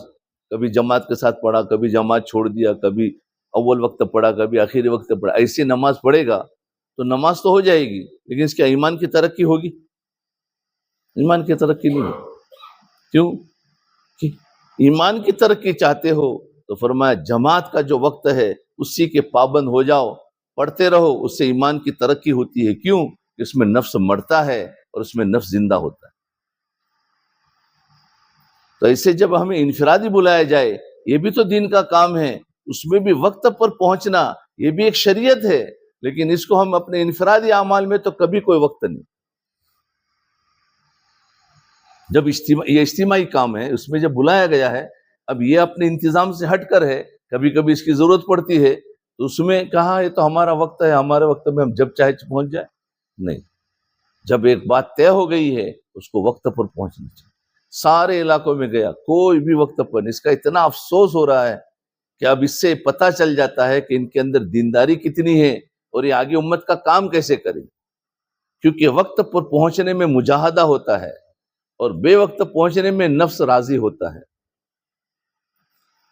کبھی جماعت کے ساتھ پڑھا، کبھی جماعت چھوڑ دیا، کبھی اول وقت پڑھا، کبھی آخری وقت پڑھا، ایسی نماز پڑھے گا تو نماز تو ہو جائے گی، لیکن اس کے ایمان کی ترقی ہوگی؟ ایمان کی ترقی نہیں ہوگی۔ کیوں؟ کہ ایمان کی ترقی چاہتے ہو تو فرمایا جماعت کا جو وقت ہے اسی کے پابند ہو جاؤ، پڑھتے رہو، اس سے ایمان کی ترقی ہوتی ہے۔ کیوں؟ اس میں نفس مرتا ہے اور اس میں نفس زندہ ہوتا ہے۔ تو اسے جب ہمیں انفرادی بلایا جائے، یہ بھی تو دین کا کام ہے، اس میں بھی وقت پر پہنچنا، یہ بھی ایک شریعت ہے، لیکن اس کو ہم اپنے انفرادی اعمال میں تو کبھی کوئی وقت نہیں۔ جب یہ اجتماعی کام ہے، اس میں جب بلایا گیا ہے، اب یہ اپنے انتظام سے ہٹ کر ہے، کبھی کبھی اس کی ضرورت پڑتی ہے، تو اس میں کہا یہ تو ہمارا وقت ہے، ہمارے وقت میں ہم جب چاہے پہنچ جائے، نہیں۔ جب ایک بات طے ہو گئی ہے اس کو وقت پر پہنچنا چاہیے۔ سارے علاقوں میں گیا، کوئی بھی وقت پر، اس کا اتنا افسوس ہو رہا ہے کہ اب اس سے پتہ چل جاتا ہے کہ ان کے اندر دینداری کتنی ہے اور یہ آگے امت کا کام کیسے کریں، کیونکہ وقت پر پہنچنے میں مجاہدہ ہوتا ہے اور بے وقت پہنچنے میں نفس راضی ہوتا ہے،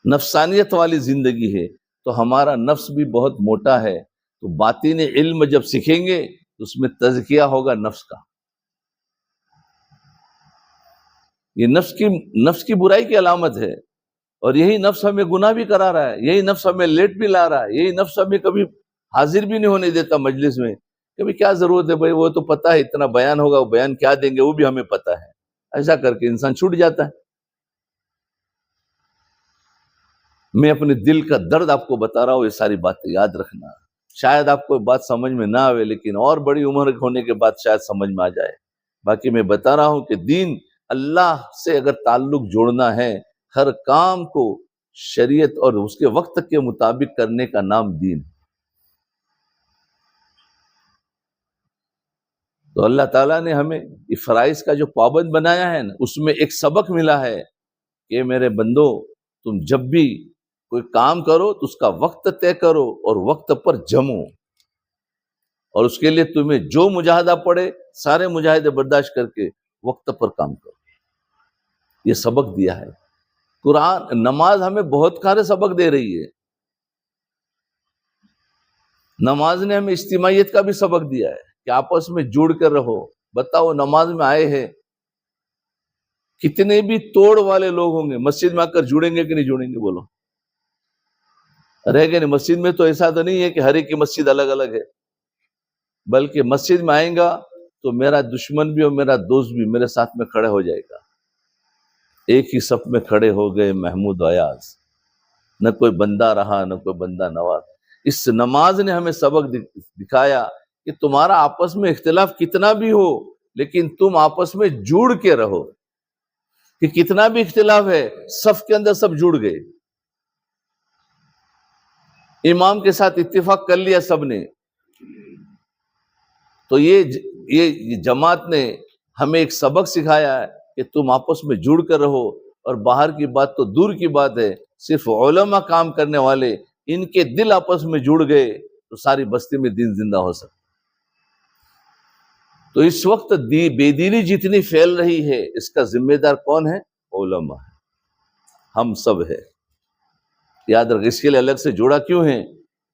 نفسانیت والی زندگی ہے۔ تو ہمارا نفس بھی بہت موٹا ہے، تو باطن علم جب سیکھیں گے تو اس میں تزکیہ ہوگا نفس کا۔ یہ نفس کی برائی کی علامت ہے، اور یہی نفس ہمیں گناہ بھی کرا رہا ہے، یہی نفس ہمیں لیٹ بھی لا رہا ہے، یہی نفس ہمیں کبھی حاضر بھی نہیں ہونے دیتا مجلس میں۔ کبھی کیا ضرورت ہے بھائی، وہ تو پتہ ہے اتنا بیان ہوگا، وہ بیان کیا دیں گے وہ بھی ہمیں پتہ ہے، ایسا کر کے انسان چھوٹ جاتا ہے۔ میں اپنے دل کا درد آپ کو بتا رہا ہوں، یہ ساری باتیں یاد رکھنا۔ شاید آپ کو بات سمجھ میں نہ آوے، لیکن اور بڑی عمر ہونے کے بعد شاید سمجھ میں آ جائے۔ باقی میں بتا رہا ہوں کہ دین اللہ سے اگر تعلق جوڑنا ہے، ہر کام کو شریعت اور اس کے وقت کے مطابق کرنے کا نام دین۔ تو اللہ تعالیٰ نے ہمیں یہ فرائض کا جو پابند بنایا ہے نا، اس میں ایک سبق ملا ہے کہ میرے بندو، تم جب بھی کوئی کام کرو تو اس کا وقت طے کرو اور وقت پر جمو، اور اس کے لیے تمہیں جو مجاہدہ پڑے سارے مجاہدے برداشت کر کے وقت پر کام کرو۔ یہ سبق دیا ہے قرآن۔ نماز ہمیں بہت سارے سبق دے رہی ہے۔ نماز نے ہمیں اجتماعیت کا بھی سبق دیا ہے کہ آپس میں جڑ کر رہو۔ بتاؤ، نماز میں آئے ہیں، کتنے بھی توڑ والے لوگ ہوں گے، مسجد میں آ کر جڑیں گے کہ نہیں جڑیں گے؟ بولو، رہ گئے نہیں؟ مسجد میں تو ایسا تو نہیں ہے کہ ہر ایک کی مسجد الگ الگ ہے، بلکہ مسجد میں آئیں گا تو میرا دشمن بھی اور میرا دوست بھی میرے ساتھ میں کھڑے ہو جائے گا۔ ایک ہی صف میں کھڑے ہو گئے محمود ایاز، نہ کوئی بندہ رہا نہ کوئی بندہ نواز۔ اس نماز نے ہمیں سبق دکھایا کہ تمہارا آپس میں اختلاف کتنا بھی ہو، لیکن تم آپس میں جڑ کے رہو، کہ کتنا بھی اختلاف ہے صف کے اندر سب جڑ گئے، امام کے ساتھ اتفاق کر لیا سب نے۔ تو یہ جماعت نے ہمیں ایک سبق سکھایا ہے کہ تم آپس میں جڑ کر رہو، اور باہر کی بات تو دور کی بات ہے، صرف علماء کام کرنے والے ان کے دل آپس میں جڑ گئے تو ساری بستی میں دین زندہ ہو سکتا۔ تو اس وقت بے دینی جتنی پھیل رہی ہے، اس کا ذمہ دار کون ہے؟ علماء ہے، ہم سب ہے۔ یاد رکھ، اس کے لیے الگ سے جوڑا کیوں ہے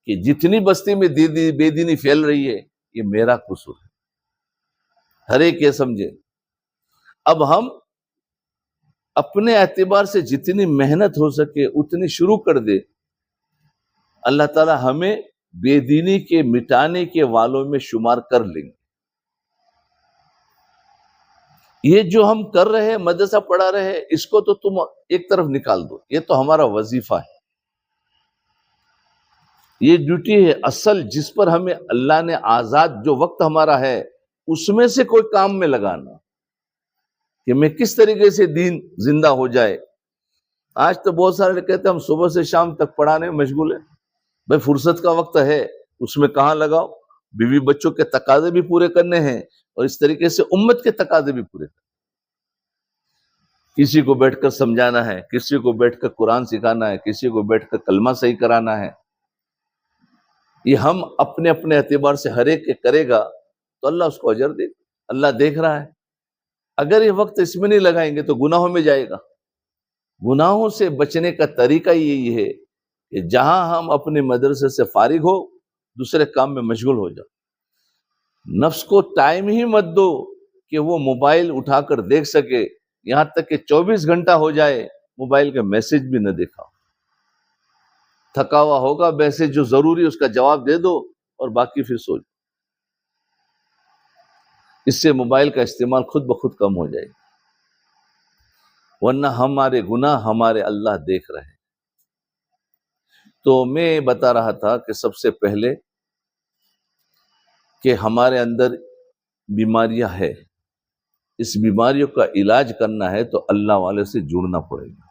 کہ جتنی بستی میں بے دینی پھیل رہی ہے یہ میرا قصور ہے، ہر ایک یہ سمجھے۔ اب ہم اپنے اعتبار سے جتنی محنت ہو سکے اتنی شروع کر دے، اللہ تعالی ہمیں بے دینی کے مٹانے کے والوں میں شمار کر لیں گے۔ یہ جو ہم کر رہے ہیں، مدرسہ پڑھا رہے ہیں، اس کو تو تم ایک طرف نکال دو، یہ تو ہمارا وظیفہ ہے، یہ ڈیوٹی ہے اصل، جس پر ہمیں اللہ نے آزاد جو وقت ہمارا ہے اس میں سے کوئی کام میں لگانا، کہ میں کس طریقے سے دین زندہ ہو جائے۔ آج تو بہت سارے کہتے ہیں ہم صبح سے شام تک پڑھانے میں مشغول ہیں۔ بھائی فرصت کا وقت ہے، اس میں کہاں لگاؤ؟ بیوی بچوں کے تقاضے بھی پورے کرنے ہیں، اور اس طریقے سے امت کے تقاضے بھی پورے کرنے۔ کسی کو بیٹھ کر سمجھانا ہے، کسی کو بیٹھ کر قرآن سکھانا ہے، کسی کو بیٹھ کر کلمہ صحیح کرانا ہے۔ یہ ہم اپنے اپنے اعتبار سے ہر ایک کرے گا تو اللہ اس کو اجر دے گا، اللہ دیکھ رہا ہے۔ اگر یہ وقت اس میں نہیں لگائیں گے تو گناہوں میں جائے گا۔ گناہوں سے بچنے کا طریقہ یہی ہے کہ جہاں ہم اپنے مدرسے سے فارغ ہو دوسرے کام میں مشغول ہو جاؤ۔ نفس کو ٹائم ہی مت دو کہ وہ موبائل اٹھا کر دیکھ سکے، یہاں تک کہ 24 گھنٹہ ہو جائے موبائل کا میسج بھی نہ دیکھا۔ تھکا ہوا ہوگا، میسج جو ضروری اس کا جواب دے دو اور باقی پھر سو جاؤ۔ اس سے موبائل کا استعمال خود بخود کم ہو جائے گا، ورنہ ہمارے گناہ ہمارے اللہ دیکھ رہے ہیں۔ تو میں بتا رہا تھا کہ سب سے پہلے کہ ہمارے اندر بیماریاں ہے، اس بیماریوں کا علاج کرنا ہے تو اللہ والے سے جڑنا پڑے گا،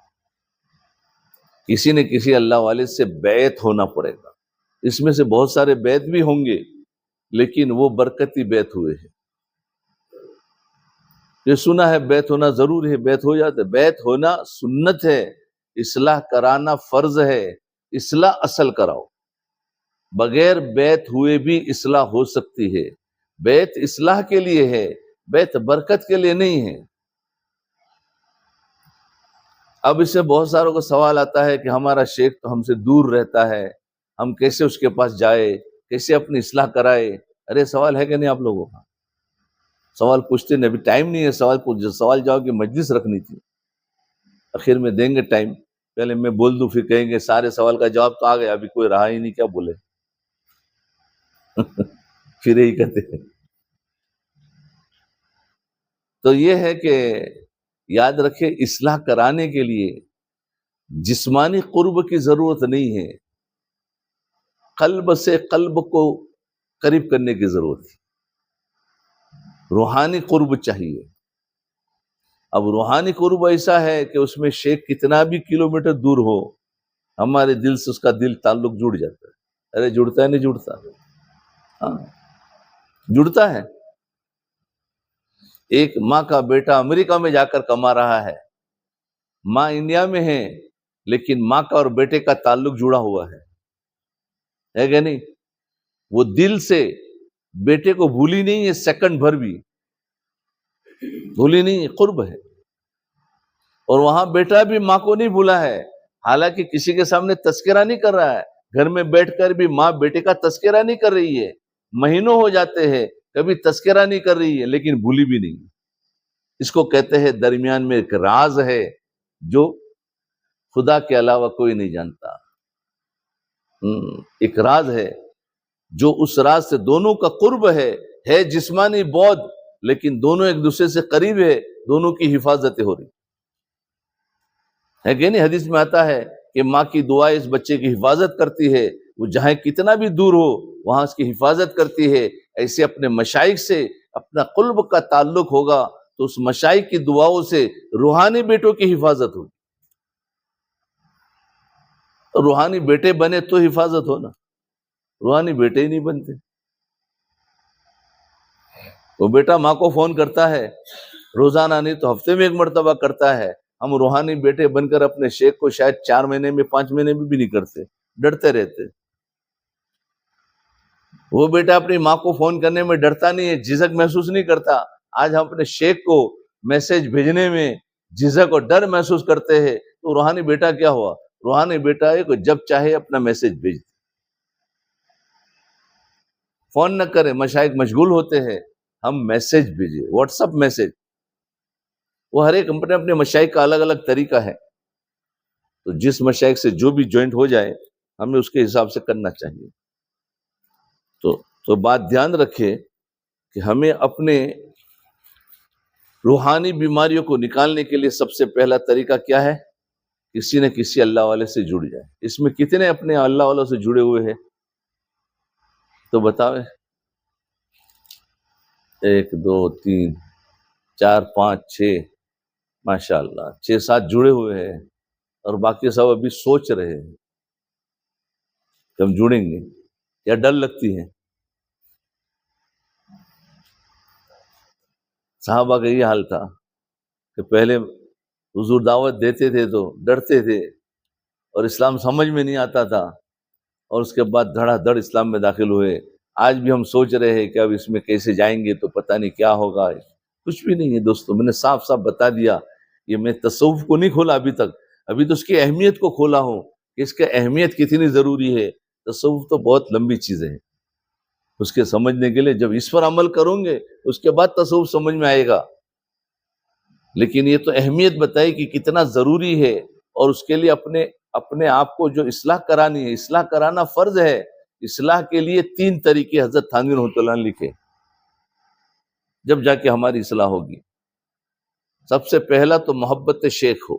کسی نہ کسی اللہ والے سے بیعت ہونا پڑے گا۔ اس میں سے بہت سارے بیعت بھی ہوں گے لیکن وہ برکتی بیعت ہوئے ہیں۔ یہ سنا ہے بیعت ہونا ضروری ہے، بیعت ہو جاتا ہے۔ بیعت ہونا سنت ہے، اصلاح کرانا فرض ہے۔ اصلاح اصل کراؤ، بغیر بیعت ہوئے بھی اصلاح ہو سکتی ہے۔ بیعت اصلاح کے لیے ہے، بیعت برکت کے لیے نہیں ہے۔ اب اس سے بہت ساروں کو سوال آتا ہے کہ ہمارا شیخ تو ہم سے دور رہتا ہے، ہم کیسے اس کے پاس جائے، کیسے اپنی اصلاح کرائے؟ ارے سوال ہے کہ نہیں آپ لوگوں کا؟ سوال پوچھتے نہیں، ابھی ٹائم نہیں ہے سوال جاؤ کہ مجلس رکھنی تھی، آخر میں دیں گے ٹائم، پہلے میں بول دوں پھر کہیں گے سارے سوال کا جواب تو آ گیا، ابھی کوئی رہا ہی نہیں، کیا بولے؟ پھر یہی کہتے ہیں۔ تو یہ ہے کہ یاد رکھے، اصلاح کرانے کے لیے جسمانی قرب کی ضرورت نہیں ہے، قلب سے قلب کو قریب کرنے کی ضرورت ہے، روحانی قرب چاہیے۔ اب روحانی قرب ایسا ہے کہ اس میں شیخ کتنا بھی کلومیٹر دور ہو، ہمارے دل سے اس کا دل تعلق جڑ جاتا ہے۔ ارے جڑتا ہے نہیں جڑتا؟ ہاں جڑتا ہے۔ ایک ماں کا بیٹا امریکہ میں جا کر کما رہا ہے، ماں انڈیا میں ہے، لیکن ماں کا اور بیٹے کا تعلق جڑا ہوا ہے کہ نہیں؟ وہ دل سے بیٹے کو بھولی نہیں ہے، سیکنڈ بھر بھی بھولی نہیں ہے، قرب ہے۔ اور وہاں بیٹا بھی ماں کو نہیں بھولا ہے، حالانکہ کسی کے سامنے تذکرہ نہیں کر رہا ہے، گھر میں بیٹھ کر بھی ماں بیٹے کا تذکرہ نہیں کر رہی ہے، مہینوں ہو جاتے ہیں کبھی تذکرہ نہیں کر رہی ہے، لیکن بھولی بھی نہیں۔ اس کو کہتے ہیں درمیان میں ایک راز ہے جو خدا کے علاوہ کوئی نہیں جانتا۔ ایک راز ہے جو اس راز سے دونوں کا قرب ہے جسمانی بعد، لیکن دونوں ایک دوسرے سے قریب ہے، دونوں کی حفاظت ہو رہی ہے کہ نہیں؟ حدیث میں آتا ہے کہ ماں کی دعا اس بچے کی حفاظت کرتی ہے، وہ جہاں کتنا بھی دور ہو وہاں اس کی حفاظت کرتی ہے۔ ایسے اپنے مشائخ سے اپنا قلب کا تعلق ہوگا تو اس مشائخ کی دعاؤں سے روحانی بیٹوں کی حفاظت ہوگی۔ روحانی بیٹے بنے تو حفاظت ہو نا، روحانی بیٹے ہی نہیں بنتے۔ وہ بیٹا ماں کو فون کرتا ہے روزانہ نہیں تو ہفتے میں ایک مرتبہ کرتا ہے، ہم روحانی بیٹے بن کر اپنے شیخ کو شاید 4 مہینے میں 5 مہینے میں بھی نہیں کرتے، ڈرتے رہتے۔ وہ بیٹا اپنی ماں کو فون کرنے میں ڈرتا نہیں ہے، جھجک محسوس نہیں کرتا۔ آج ہم اپنے شیخ کو میسج بھیجنے میں جھجک اور ڈر محسوس کرتے ہیں، تو روحانی بیٹا کیا ہوا؟ روحانی بیٹا ہے کہ جب چاہے اپنا میسج بھیج دے، فون نہ کرے، مشائخ مشغول ہوتے ہیں، ہم میسج بھیجے، واٹس اپ میسج۔ وہ ہر ایک اپنے مشائخ کا الگ الگ طریقہ ہے، تو جس مشائخ سے جو بھی جوائنٹ ہو جائے ہمیں اس کے حساب سے کرنا چاہیے۔ تو بات دھیان رکھے کہ ہمیں اپنے روحانی بیماریوں کو نکالنے کے لیے سب سے پہلا طریقہ کیا ہے؟ کسی نہ کسی اللہ والے سے جڑ جائے۔ اس میں کتنے اپنے اللہ والوں سے جڑے ہوئے ہیں تو بتاوے؟ 1 2 3 4 5 6، ماشاء اللہ 6 7 جڑے ہوئے ہیں، اور باقی سب ابھی سوچ رہے ہیں کہ ہم جڑیں گے، یا ڈر لگتی ہے۔ صحابہ کا یہ حال تھا کہ پہلے حضور دعوت دیتے تھے تو ڈرتے تھے اور اسلام سمجھ میں نہیں آتا تھا، اور اس کے بعد دھڑا دھڑ اسلام میں داخل ہوئے۔ آج بھی ہم سوچ رہے ہیں کہ اب اس میں کیسے جائیں گے تو پتہ نہیں کیا ہوگا۔ کچھ بھی نہیں ہے دوستو، میں نے صاف صاف بتا دیا۔ یہ میں تصوف کو نہیں کھولا ابھی تک، ابھی تو اس کی اہمیت کو کھولا ہوں کہ اس کی اہمیت کتنی ضروری ہے۔ تصوف تو بہت لمبی چیزیں ہیں، اس کے سمجھنے کے لیے جب اس پر عمل کروں گے اس کے بعد تصوف سمجھ میں آئے گا، لیکن یہ تو اہمیت بتائی کہ کتنا ضروری ہے، اور اس کے لیے اپنے آپ کو جو اصلاح کرانی ہے، اصلاح کرانا فرض ہے۔ اصلاح کے لیے 3 طریقے حضرت تھانوی رحمۃ اللہ علیہ لکھے، جب جا کے ہماری اصلاح ہوگی۔ سب سے پہلا تو محبت شیخ ہو،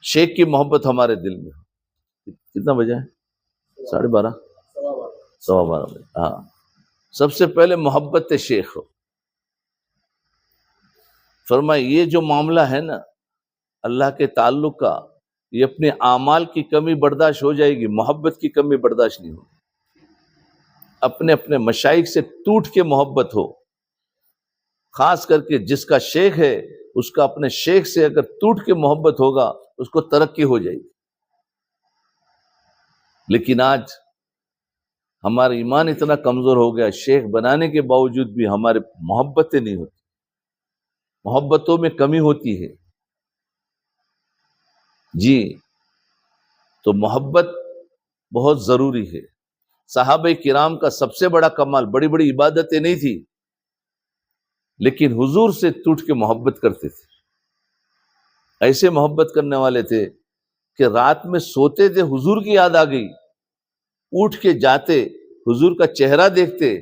شیخ کی محبت ہمارے دل میں ہو۔ کتنا بجے ہے؟ 12:30 12:15 بجے۔ ہاں، سب سے پہلے محبت شیخ ہو۔ فرمائے یہ جو معاملہ ہے نا اللہ کے تعلق کا، یہ اپنے اعمال کی کمی برداشت ہو جائے گی، محبت کی کمی برداشت نہیں ہوگی۔ اپنے مشائخ سے ٹوٹ کے محبت ہو، خاص کر کے جس کا شیخ ہے اس کا اپنے شیخ سے اگر ٹوٹ کے محبت ہوگا اس کو ترقی ہو جائے گی۔ لیکن آج ہمارا ایمان اتنا کمزور ہو گیا، شیخ بنانے کے باوجود بھی ہمارے محبتیں نہیں ہوتی، محبتوں میں کمی ہوتی ہے۔ جی، تو محبت بہت ضروری ہے۔ صحابہ کرام کا سب سے بڑا کمال، بڑی بڑی عبادتیں نہیں تھی، لیکن حضور سے ٹوٹ کے محبت کرتے تھے۔ ایسے محبت کرنے والے تھے کہ رات میں سوتے تھے، حضور کی یاد آ گئی، اٹھ کے جاتے، حضور کا چہرہ دیکھتے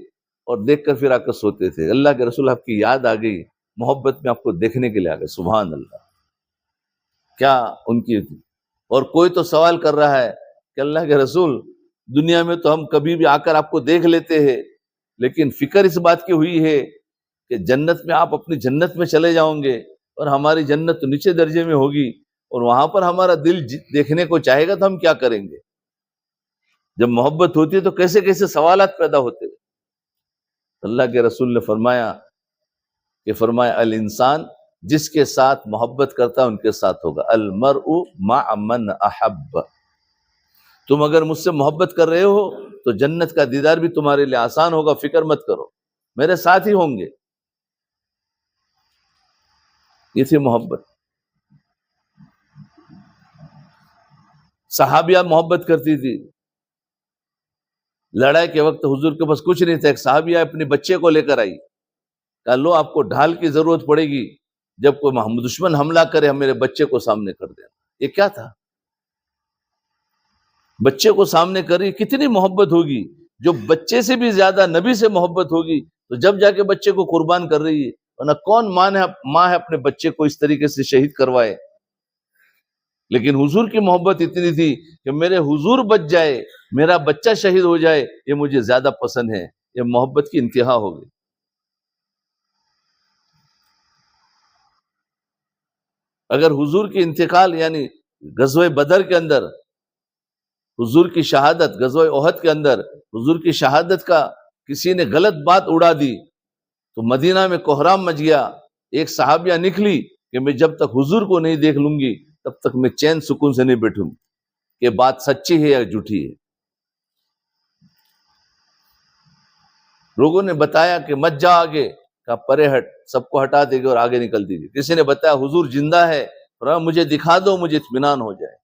اور دیکھ کر پھر آ کر سوتے تھے۔ اللہ کے رسول آپ کی یاد آ گئی، محبت میں آپ کو دیکھنے کے لیے آ گئے۔ سبحان اللہ، کیا ان کی تھی۔ اور کوئی تو سوال کر رہا ہے کہ اللہ کے رسول دنیا میں تو ہم کبھی بھی آ کر آپ کو دیکھ لیتے ہیں، لیکن فکر اس بات کی ہوئی ہے کہ جنت میں آپ اپنی جنت میں چلے جاؤں گے اور ہماری جنت تو نیچے درجے میں ہوگی، اور وہاں پر ہمارا دل دیکھنے کو چاہے گا تو ہم کیا کریں گے؟ جب محبت ہوتی ہے تو کیسے کیسے سوالات پیدا ہوتے ہیں۔ اللہ کے رسول نے فرمایا الانسان جس کے ساتھ محبت کرتا ہے ان کے ساتھ ہوگا، المرء مع من احب۔ تم اگر مجھ سے محبت کر رہے ہو تو جنت کا دیدار بھی تمہارے لیے آسان ہوگا، فکر مت کرو، میرے ساتھ ہی ہوں گے۔ یہ تھی محبت۔ صحابیہ محبت کرتی تھی۔ لڑائی کے وقت حضور کے پاس کچھ نہیں تھا، ایک صحابیہ اپنے بچے کو لے کر آئی، کہا لو آپ کو ڈھال کی ضرورت پڑے گی، جب کوئی دشمن حملہ کرے ہم میرے بچے کو سامنے کر دینا۔ یہ کیا تھا؟ بچے کو سامنے کر رہی، کتنی محبت ہوگی، جو بچے سے بھی زیادہ نبی سے محبت ہوگی تو جب جا کے بچے کو قربان کر رہی ہے، ورنہ کون ماں ہے اپنے بچے کو اس طریقے سے شہید کروائے؟ لیکن حضور کی محبت اتنی تھی کہ میرے حضور بچ جائے، میرا بچہ شہید ہو جائے، یہ مجھے زیادہ پسند ہے۔ یہ محبت کی انتہا ہو گئی۔ اگر حضور کی انتقال یعنی غزوہ بدر کے اندر حضور کی شہادت، غزوہ احد کے اندر حضور کی شہادت کا کسی نے غلط بات اڑا دی تو مدینہ میں کوہرام مچ گیا۔ ایک صحابیہ نکلی کہ میں جب تک حضور کو نہیں دیکھ لوں گی تب تک میں چین سکون سے نہیں بیٹھوں گی، کہ بات سچی ہے یا جھوٹی ہے۔ لوگوں نے بتایا کہ مت جا آگے، کہا پرے ہٹ، سب کو ہٹا دے گی اور آگے نکل دی گئی۔ کسی نے بتایا حضور زندہ ہے، مجھے دکھا دو، مجھے اطمینان ہو جائے۔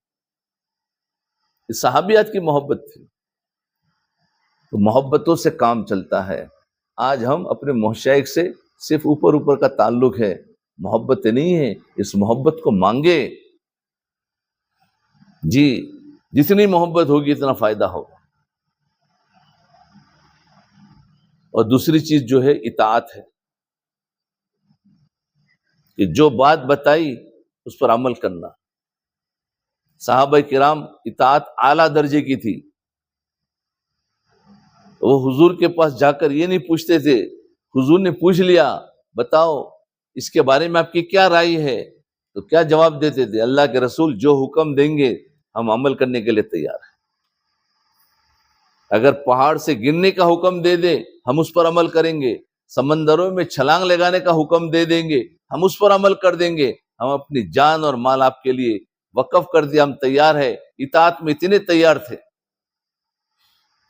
اس صحابیات کی محبت تھی۔ تو محبتوں سے کام چلتا ہے۔ آج ہم اپنے مشائخ سے صرف اوپر اوپر کا تعلق ہے، محبت نہیں ہے۔ اس محبت کو مانگے، جی جتنی محبت ہوگی اتنا فائدہ ہوگا۔ اور دوسری چیز جو ہے اطاعت ہے، کہ جو بات بتائی اس پر عمل کرنا۔ صحابہ کرام اطاعت اعلیٰ درجے کی تھی۔ وہ حضور کے پاس جا کر یہ نہیں پوچھتے تھے، حضور نے پوچھ لیا بتاؤ اس کے بارے میں آپ کی کیا رائے ہے، تو کیا جواب دیتے تھے؟ اللہ کے رسول جو حکم دیں گے ہم عمل کرنے کے لیے تیار ہیں۔ اگر پہاڑ سے گرنے کا حکم دے دے ہم اس پر عمل کریں گے، سمندروں میں چھلانگ لگانے کا حکم دے دیں گے ہم اس پر عمل کر دیں گے، ہم اپنی جان اور مال آپ کے لیے وقف کر دیا، ہم تیار ہے۔ اطاعت میں اتنے تیار تھے۔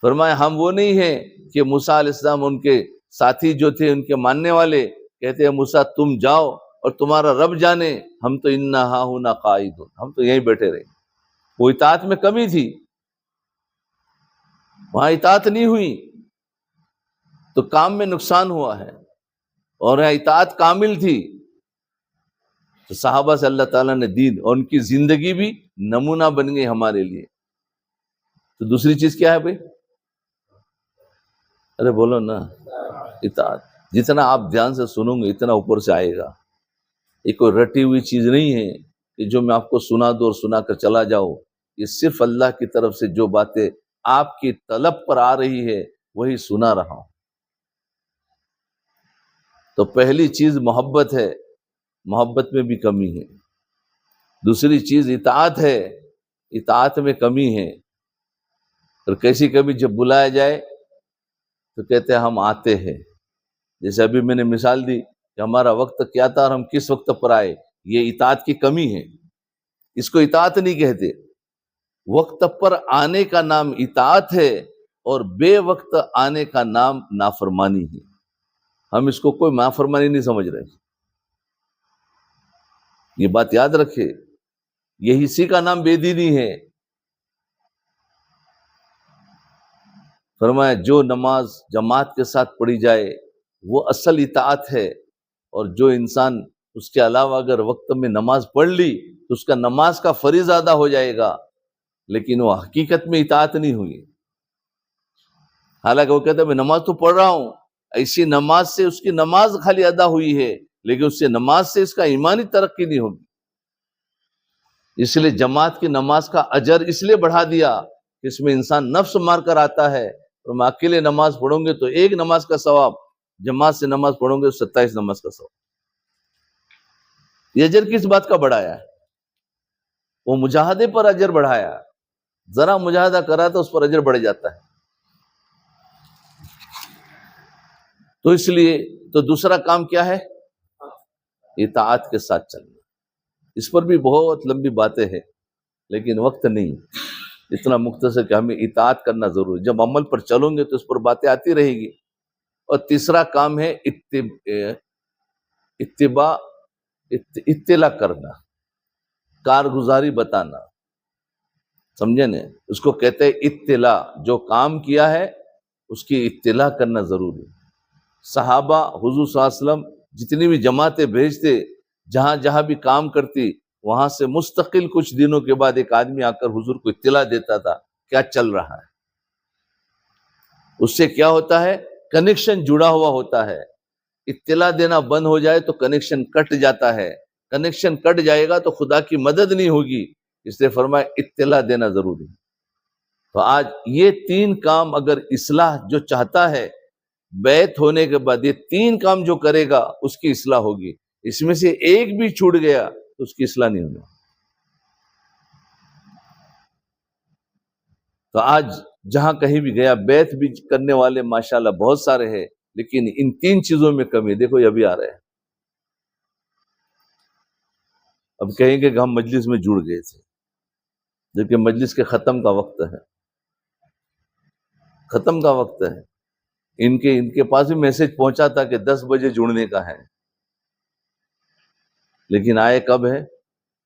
فرمایا ہم وہ نہیں ہیں کہ موسیٰ علیہ السلام ان کے ساتھی جو تھے ان کے ماننے والے کہتے ہیں موسیٰ تم جاؤ اور تمہارا رب جانے، ہم تو انا ہاہنا قاعدون، ہم تو یہیں بیٹھے رہیں۔ وہ اطاعت میں کمی تھی، وہاں اطاعت نہیں ہوئی تو کام میں نقصان ہوا ہے، اور یہاں اطاعت کامل تھی تو صحابہ سے اللہ تعالیٰ نے دین اور ان کی زندگی بھی نمونہ بن گئی ہمارے لیے۔ تو دوسری چیز کیا ہے بھائی؟ ارے بولو نا، اطاعت۔ جتنا آپ دھیان سے سنو گے اتنا اوپر سے آئے گا۔ یہ کوئی رٹی ہوئی چیز نہیں ہے کہ جو میں آپ کو سنا دوں اور سنا کر چلا جاؤ۔ یہ صرف اللہ کی طرف سے جو باتیں آپ کی طلب پر آ رہی ہے وہی سنا رہا ہوں۔ تو پہلی چیز محبت ہے، محبت میں بھی کمی ہے۔ دوسری چیز اطاعت ہے، اطاعت میں کمی ہے۔ اور کیسی کمی؟ جب بلایا جائے تو کہتے ہیں ہم آتے ہیں۔ جیسے ابھی میں نے مثال دی کہ ہمارا وقت کیا تھا اور ہم کس وقت پر آئے، یہ اطاعت کی کمی ہے۔ اس کو اطاعت نہیں کہتے۔ وقت پر آنے کا نام اطاعت ہے اور بے وقت آنے کا نام نافرمانی ہے۔ ہم اس کو کوئی نافرمانی نہیں سمجھ رہے، یہ بات یاد رکھے، یہ اسی کا نام بے دینی ہے۔ فرمایا جو نماز جماعت کے ساتھ پڑھی جائے وہ اصل اطاعت ہے، اور جو انسان اس کے علاوہ اگر وقت میں نماز پڑھ لی تو اس کا نماز کا فریضہ ادا ہو جائے گا، لیکن وہ حقیقت میں اطاعت نہیں ہوئی۔ حالانکہ وہ کہتا ہے میں نماز تو پڑھ رہا ہوں، ایسی نماز سے اس کی نماز خالی ادا ہوئی ہے، لیکن اس سے نماز سے اس کا ایمانی ترقی نہیں ہوگی۔ اس لیے جماعت کی نماز کا اجر اس لیے بڑھا دیا کہ اس میں انسان نفس مار کر آتا ہے، اور میں اکیلے نماز پڑھوں گے تو ایک نماز کا ثواب جماعت سے نماز پڑھو گے 27 نماز کا ثواب. یہ اجر کس بات کا بڑھایا ہے؟ وہ مجاہدے پر اجر بڑھایا، ذرا مجاہدہ کرا تو اس پر اجر بڑھ جاتا ہے. تو اس لیے تو دوسرا کام کیا ہے؟ اطاعت کے ساتھ چلنا. اس پر بھی بہت لمبی باتیں ہیں لیکن وقت نہیں، اتنا مختصر کہ ہمیں اطاعت کرنا ضروری. جب عمل پر چلو گے تو اس پر باتیں آتی رہے گی. اور تیسرا کام ہے اطلاع کرنا، کارگزاری بتانا. سمجھے نا؟ اس کو کہتے ہیں اطلاع. جو کام کیا ہے اس کی اطلاع کرنا ضروری. صحابہ حضور صلی اللہ علیہ وسلم جتنی بھی جماعتیں بھیجتے، جہاں جہاں بھی کام کرتی، وہاں سے مستقل کچھ دنوں کے بعد ایک آدمی آ کر حضور کو اطلاع دیتا تھا کیا چل رہا ہے. اس سے کیا ہوتا ہے؟ کنیکشن جڑا ہوا ہوتا ہے. اطلاع دینا بند ہو جائے تو کنیکشن کٹ جاتا ہے. کنیکشن کٹ جائے گا تو خدا کی مدد نہیں ہوگی. اس لیے فرمایا اطلاع دینا ضروری ہے. تو آج یہ 3 کام اگر اصلاح جو چاہتا ہے، بیعت ہونے کے بعد یہ 3 کام جو کرے گا اس کی اصلاح ہوگی. اس میں سے ایک بھی چھوٹ گیا تو اس کی اصلاح نہیں ہوگی. تو آج جہاں کہیں بھی گیا بیعت بھی کرنے والے ماشاءاللہ بہت سارے ہیں، لیکن ان 3 چیزوں میں کمی. دیکھو یہ ابھی آ رہے ہیں. اب کہیں گے کہ ہم مجلس میں جڑ گئے تھے، لیکن مجلس کے ختم کا وقت ہے، ختم کا وقت ہے. ان کے پاس بھی میسج پہنچا تھا کہ 10 بجے جڑنے کا ہے، لیکن آئے کب ہے؟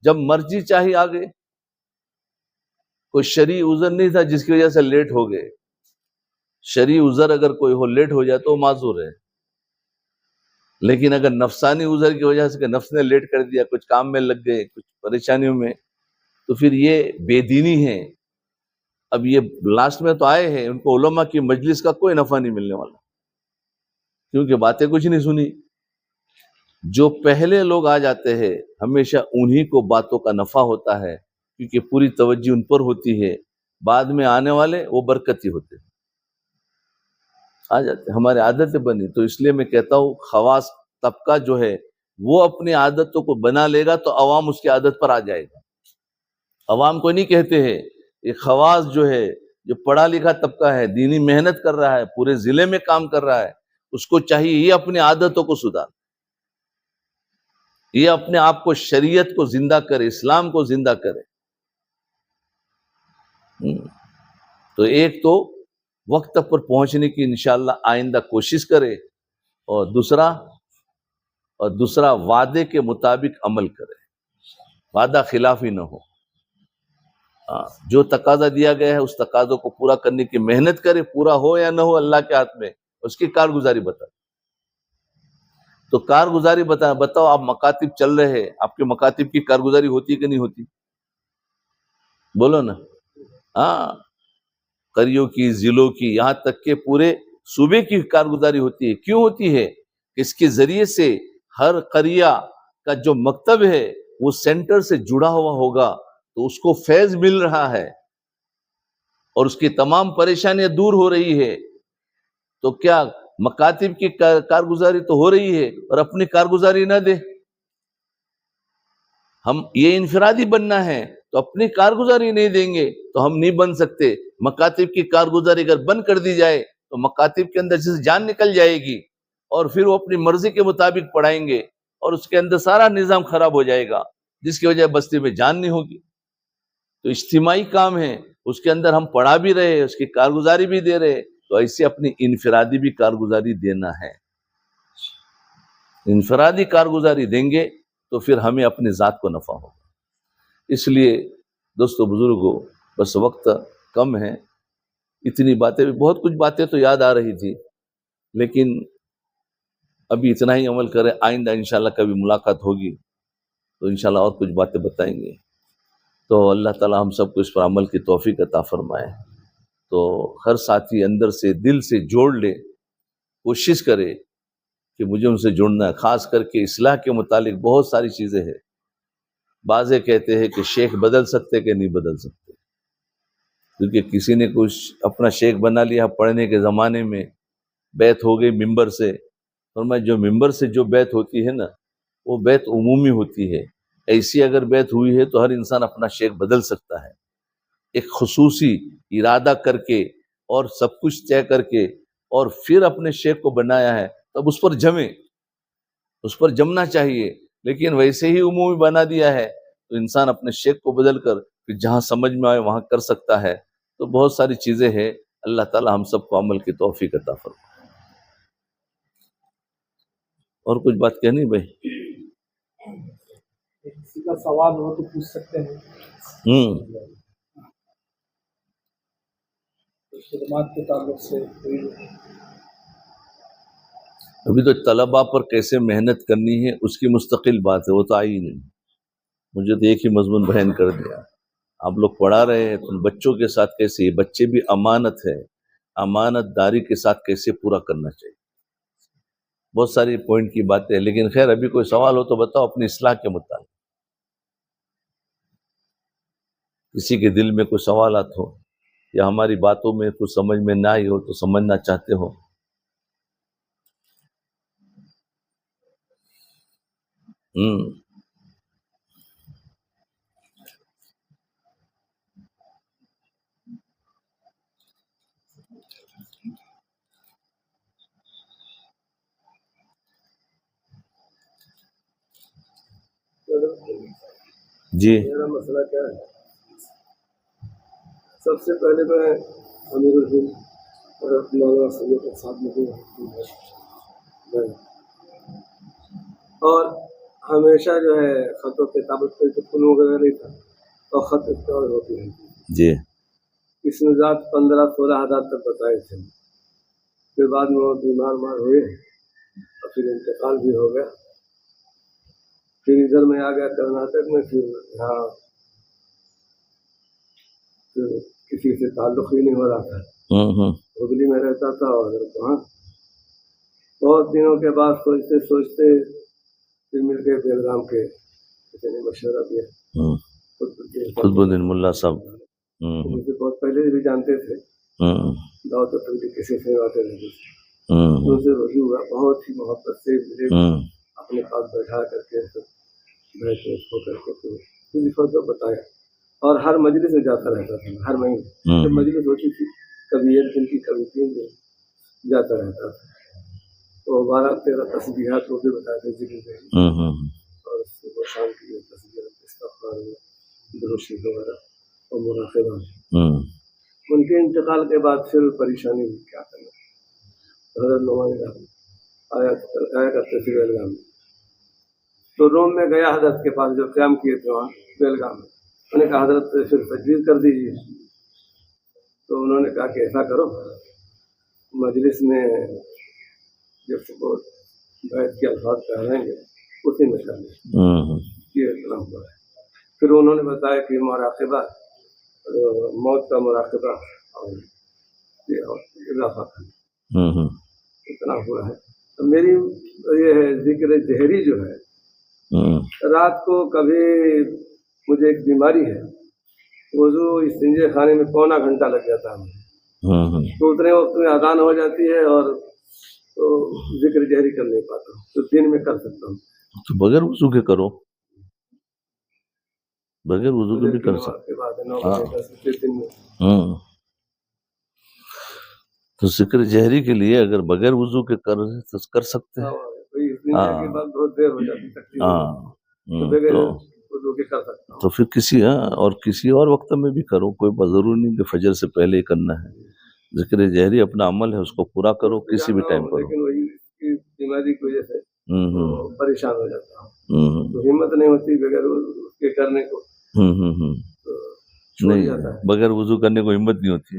جب مرضی چاہی آ گئے. کوئی شرعی عذر نہیں تھا جس کی وجہ سے لیٹ ہو گئے. شرعی عذر اگر کوئی ہو لیٹ ہو جائے تو معذور ہے، لیکن اگر نفسانی عذر کی وجہ سے کہ نفس نے لیٹ کر دیا، کچھ کام میں لگ گئے، کچھ پریشانیوں میں، تو پھر یہ بے دینی ہے. اب یہ لاسٹ میں تو آئے ہیں، ان کو علماء کی مجلس کا کوئی نفع نہیں ملنے والا، کیونکہ باتیں کچھ نہیں سنی. جو پہلے لوگ آ جاتے ہیں ہمیشہ انہی کو باتوں کا نفع ہوتا ہے، کیونکہ پوری توجہ ان پر ہوتی ہے. بعد میں آنے والے وہ برکتی ہوتے ہیں، آ جاتے. ہماری عادتیں بنی. تو اس لیے میں کہتا ہوں خواص طبقہ جو ہے وہ اپنی عادتوں کو بنا لے گا تو عوام اس کی عادت پر آ جائے گا. عوام کو نہیں کہتے ہیں. یہ خواص جو ہے، جو پڑھا لکھا طبقہ ہے، دینی محنت کر رہا ہے، پورے ضلع میں کام کر رہا ہے، اس کو چاہیے یہ اپنی عادتوں کو سدھار، یہ اپنے آپ کو شریعت کو زندہ کرے، اسلام کو زندہ کرے. تو ایک تو وقت پر پہنچنے کی انشاءاللہ آئندہ کوشش کرے، اور دوسرا وعدے کے مطابق عمل کرے، وعدہ خلافی نہ ہو. جو تقاضا دیا گیا ہے اس تقاضوں کو پورا کرنے کی محنت کرے. پورا ہو یا نہ ہو اللہ کے ہاتھ میں، اس کی کارگزاری بتا. تو کارگزاری بتاؤ. آپ مکاتب چل رہے ہیں، آپ کے مکاتب کی کارگزاری ہوتی کہ نہیں ہوتی؟ بولو نا. قریوں کی، ضلعوں کی، یہاں تک کہ پورے صوبے کی کارگزاری ہوتی ہے. کیوں ہوتی ہے؟ اس کے ذریعے سے ہر قریہ کا جو مکتب ہے وہ سینٹر سے جڑا ہوا ہوگا تو اس کو فیض مل رہا ہے اور اس کی تمام پریشانیاں دور ہو رہی ہے. تو کیا مکاتب کی کارگزاری تو ہو رہی ہے اور اپنی کارگزاری نہ دے؟ ہم یہ انفرادی بننا ہے تو اپنی کارگزاری نہیں دیں گے تو ہم نہیں بن سکتے. مکاتب کی کارگزاری اگر بند کر دی جائے تو مکاتب کے اندر سے جان نکل جائے گی اور پھر وہ اپنی مرضی کے مطابق پڑھائیں گے اور اس کے اندر سارا نظام خراب ہو جائے گا، جس کی وجہ بستی میں جان نہیں ہوگی. تو اجتماعی کام ہے، اس کے اندر ہم پڑھا بھی رہے، اس کی کارگزاری بھی دے رہے، تو ایسے اپنی انفرادی بھی کارگزاری دینا ہے. انفرادی کارگزاری دیں گے تو پھر ہمیں اپنی ذات کو نفع ہوگا. اس لیے دوستو بزرگوں، بس وقت کم ہے. اتنی باتیں، بہت کچھ باتیں تو یاد آ رہی تھی، لیکن ابھی اتنا ہی عمل کریں. آئندہ انشاءاللہ کبھی ملاقات ہوگی تو انشاءاللہ اور کچھ باتیں بتائیں گے. تو اللہ تعالی ہم سب کو اس پر عمل کی توفیق عطا فرمائے. تو ہر ساتھی اندر سے دل سے جوڑ لے، کوشش کرے کہ مجھے ان سے جڑنا ہے. خاص کر کے اصلاح کے متعلق بہت ساری چیزیں ہیں. بعضے کہتے ہیں کہ شیخ بدل سکتے کہ نہیں بدل سکتے، کیونکہ کسی نے کچھ اپنا شیخ بنا لیا پڑھنے کے زمانے میں، بیعت ہو گئی ممبر سے، فرمایا جو ممبر سے جو بیعت ہوتی ہے نا وہ بیعت عمومی ہوتی ہے، ایسی اگر بیعت ہوئی ہے تو ہر انسان اپنا شیخ بدل سکتا ہے، ایک خصوصی ارادہ کر کے اور سب کچھ طے کر کے اور پھر اپنے شیخ کو بنایا ہے تب اس پر جمے، اس پر جمنا چاہیے، لیکن ویسے ہی عمومی بنا دیا ہے تو انسان اپنے شیخ کو بدل کر پھر جہاں سمجھ میں آئے وہاں کر سکتا ہے۔ تو بہت ساری چیزیں ہیں، اللہ تعالی ہم سب کو عمل کی توفیق عطا فرمائے۔ اور کچھ بات کہنی بھائی؟ کسی کا سوال ہو تو پوچھ سکتے ہیں، خدمات کے تعلق سے کوئی؟ ابھی تو طلباء پر کیسے محنت کرنی ہے اس کی مستقل بات ہے، وہ تو آئی نہیں، مجھے تو ایک ہی مضمون بیان کر دیا۔ آپ لوگ پڑھا رہے ہیں تو بچوں کے ساتھ کیسے، یہ بچے بھی امانت ہے، امانت داری کے ساتھ کیسے پورا کرنا چاہیے، بہت ساری پوائنٹ کی باتیں ہیں، لیکن خیر ابھی کوئی سوال ہو تو بتاؤ اپنی اصلاح کے متعلق، کسی کے دل میں کوئی سوالات ہو یا ہماری باتوں میں کچھ سمجھ میں نہ آئی ہو تو سمجھنا چاہتے ہو۔ جی میرا مسئلہ کیا ہے، سب سے پہلے میں امیر الدین حضرت مولانا سید صاحب میں اور ہمیشہ جو ہے خط و کتابت پہ تو فنون وغیرہ نہیں تھا اور خط استعمال ہوتی رہتی جی اس نظات 15-16 ہزار تک بتائے تھے، پھر بعد میں وہ بیمار ہوئے اور پھر انتقال بھی ہو گیا، پھر ادھر میں آ گیا کرناٹک میں، پھر یہاں کسی سے تعلق ہی نہیں ہو رہا تھا، ہبلی میں رہتا تھا اور وہاں بہت دنوں کے بعد سوچتے سوچتے پھر مل کے بیلگام کے کسی نے مشورہ دیا، قطب الدین ملا صاحب مجھے بہت پہلے بھی جانتے تھے، دعوت و تبلیغ کسی سے آتے رہتے تھے، ان سے رجوع ہوا، بہت ہی محبت سے ملے، اپنے پاس بیٹھا کر کے بیٹھے اس کو کر کے مجھے فتویٰ بتایا، اور ہر مجلس میں جاتا رہتا تھا، ہر مہینے جب مجلس ہوتی تھی کبھی 1 دن کی کبھی 3 دن جاتا رہتا تھا، تو 12-13 تسبیحات وہ بھی بتایا تھے ذکر کے، اور صبح شام کی تسبیح استغفار درود شریف وغیرہ اور مراقبہ۔ ان کے انتقال کے بعد پھر پریشانی ہوئی، کیا کرنا، حضرت نعمانی آیا کرتے تھے بیلگام میں، تو روم میں گیا حضرت کے پاس جو قیام کیے تھے وہاں بیلگام میں، انہوں نے کہا حضرت پھر تجویز کر دیجیے، تو انہوں نے کہا کہ ایسا کرو مجلس میں جب بیت کے الفاظ پہرائیں گے اسی میں کر لیں، یہ اتنا ہوا ہے۔ پھر انہوں نے بتایا کہ مراقبہ، موت کا مراقبہ اور اضافہ کرنا، اتنا ہوا ہے۔ تو میری یہ ہے ذکر جہری جو ہے، رات کو کبھی مجھے ایک بیماری ہے، وضو استنجے خانے میں 1.25 گھنٹہ لگ جاتا ہے، تو اتنے وقت میں اذان ہو جاتی ہے اور تو ذکر جہری کر نہیں پاتا ہوں، تو دن میں کر سکتا ہوں، تو بغیر وضو کے کرو، بغیر وضو کے بھی کر سکتے، تو ذکر جہری کے لیے اگر بغیر وضو کے کر سکتے ہیں، بہت دیر ہو جاتی، تو پھر کسی اور کسی اور وقت میں بھی کرو، کوئی ضروری نہیں کہ فجر سے پہلے ہی کرنا ہے، ذکر جہری اپنا عمل ہے اس کو پورا کرو، کسی بھی ٹائم کرو، لیکن وہی بیماری کی وجہ سے پریشان ہو جاتا ہوں، تو ہمت نہیں ہوتی بغیر اس کے کرنے کو، نہیں بغیر وضو کرنے کو ہمت نہیں ہوتی،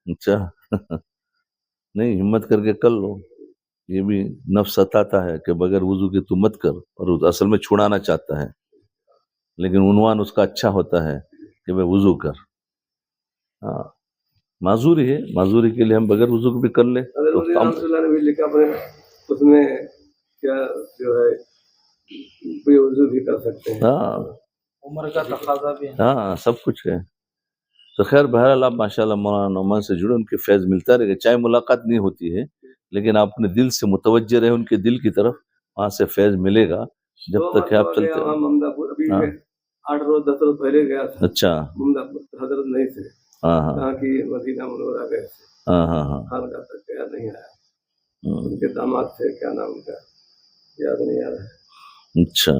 اچھا نہیں ہمت کر کے کر لو، یہ بھی نفس ستاتا ہے کہ بغیر وضو کے تو مت کر، اور اصل میں چھڑانا چاہتا ہے، لیکن عنوان اس کا اچھا ہوتا ہے کہ بھائی وضو کر، ہاں معذوری ہے، معذوری کے لیے ہم بغیر وضو بھی کر لیں، اللہ نے بھی لکھا اپنے اس میں کیا جو ہے بے وضو بھی کر سکتے ہیں، ہاں عمر کا تقاضا بھی ہے، ہاں سب کچھ ہے۔ تو خیر بہرحال آپ ماشاءاللہ مولانا نعمان سے جڑے، ان کے فیض ملتا رہے گا، چاہے ملاقات نہیں ہوتی ہے لیکن آپ اپنے دل سے متوجہ رہے ان کے دل کی طرف، وہاں سے فیض ملے گا جب تک کہ آپ چلتے رہو۔ ابھی 8 روز 10 روز پہلے گیا تھا، اچھا، حضرت نہیں تھے، کہاں کی مدینہ منورہ گئے تھے، خانقاہ تک گیا نہیں آیا، ان کے داماد تھے، کیا نام ان کا یاد نہیں آ رہا ہے۔ اچھا،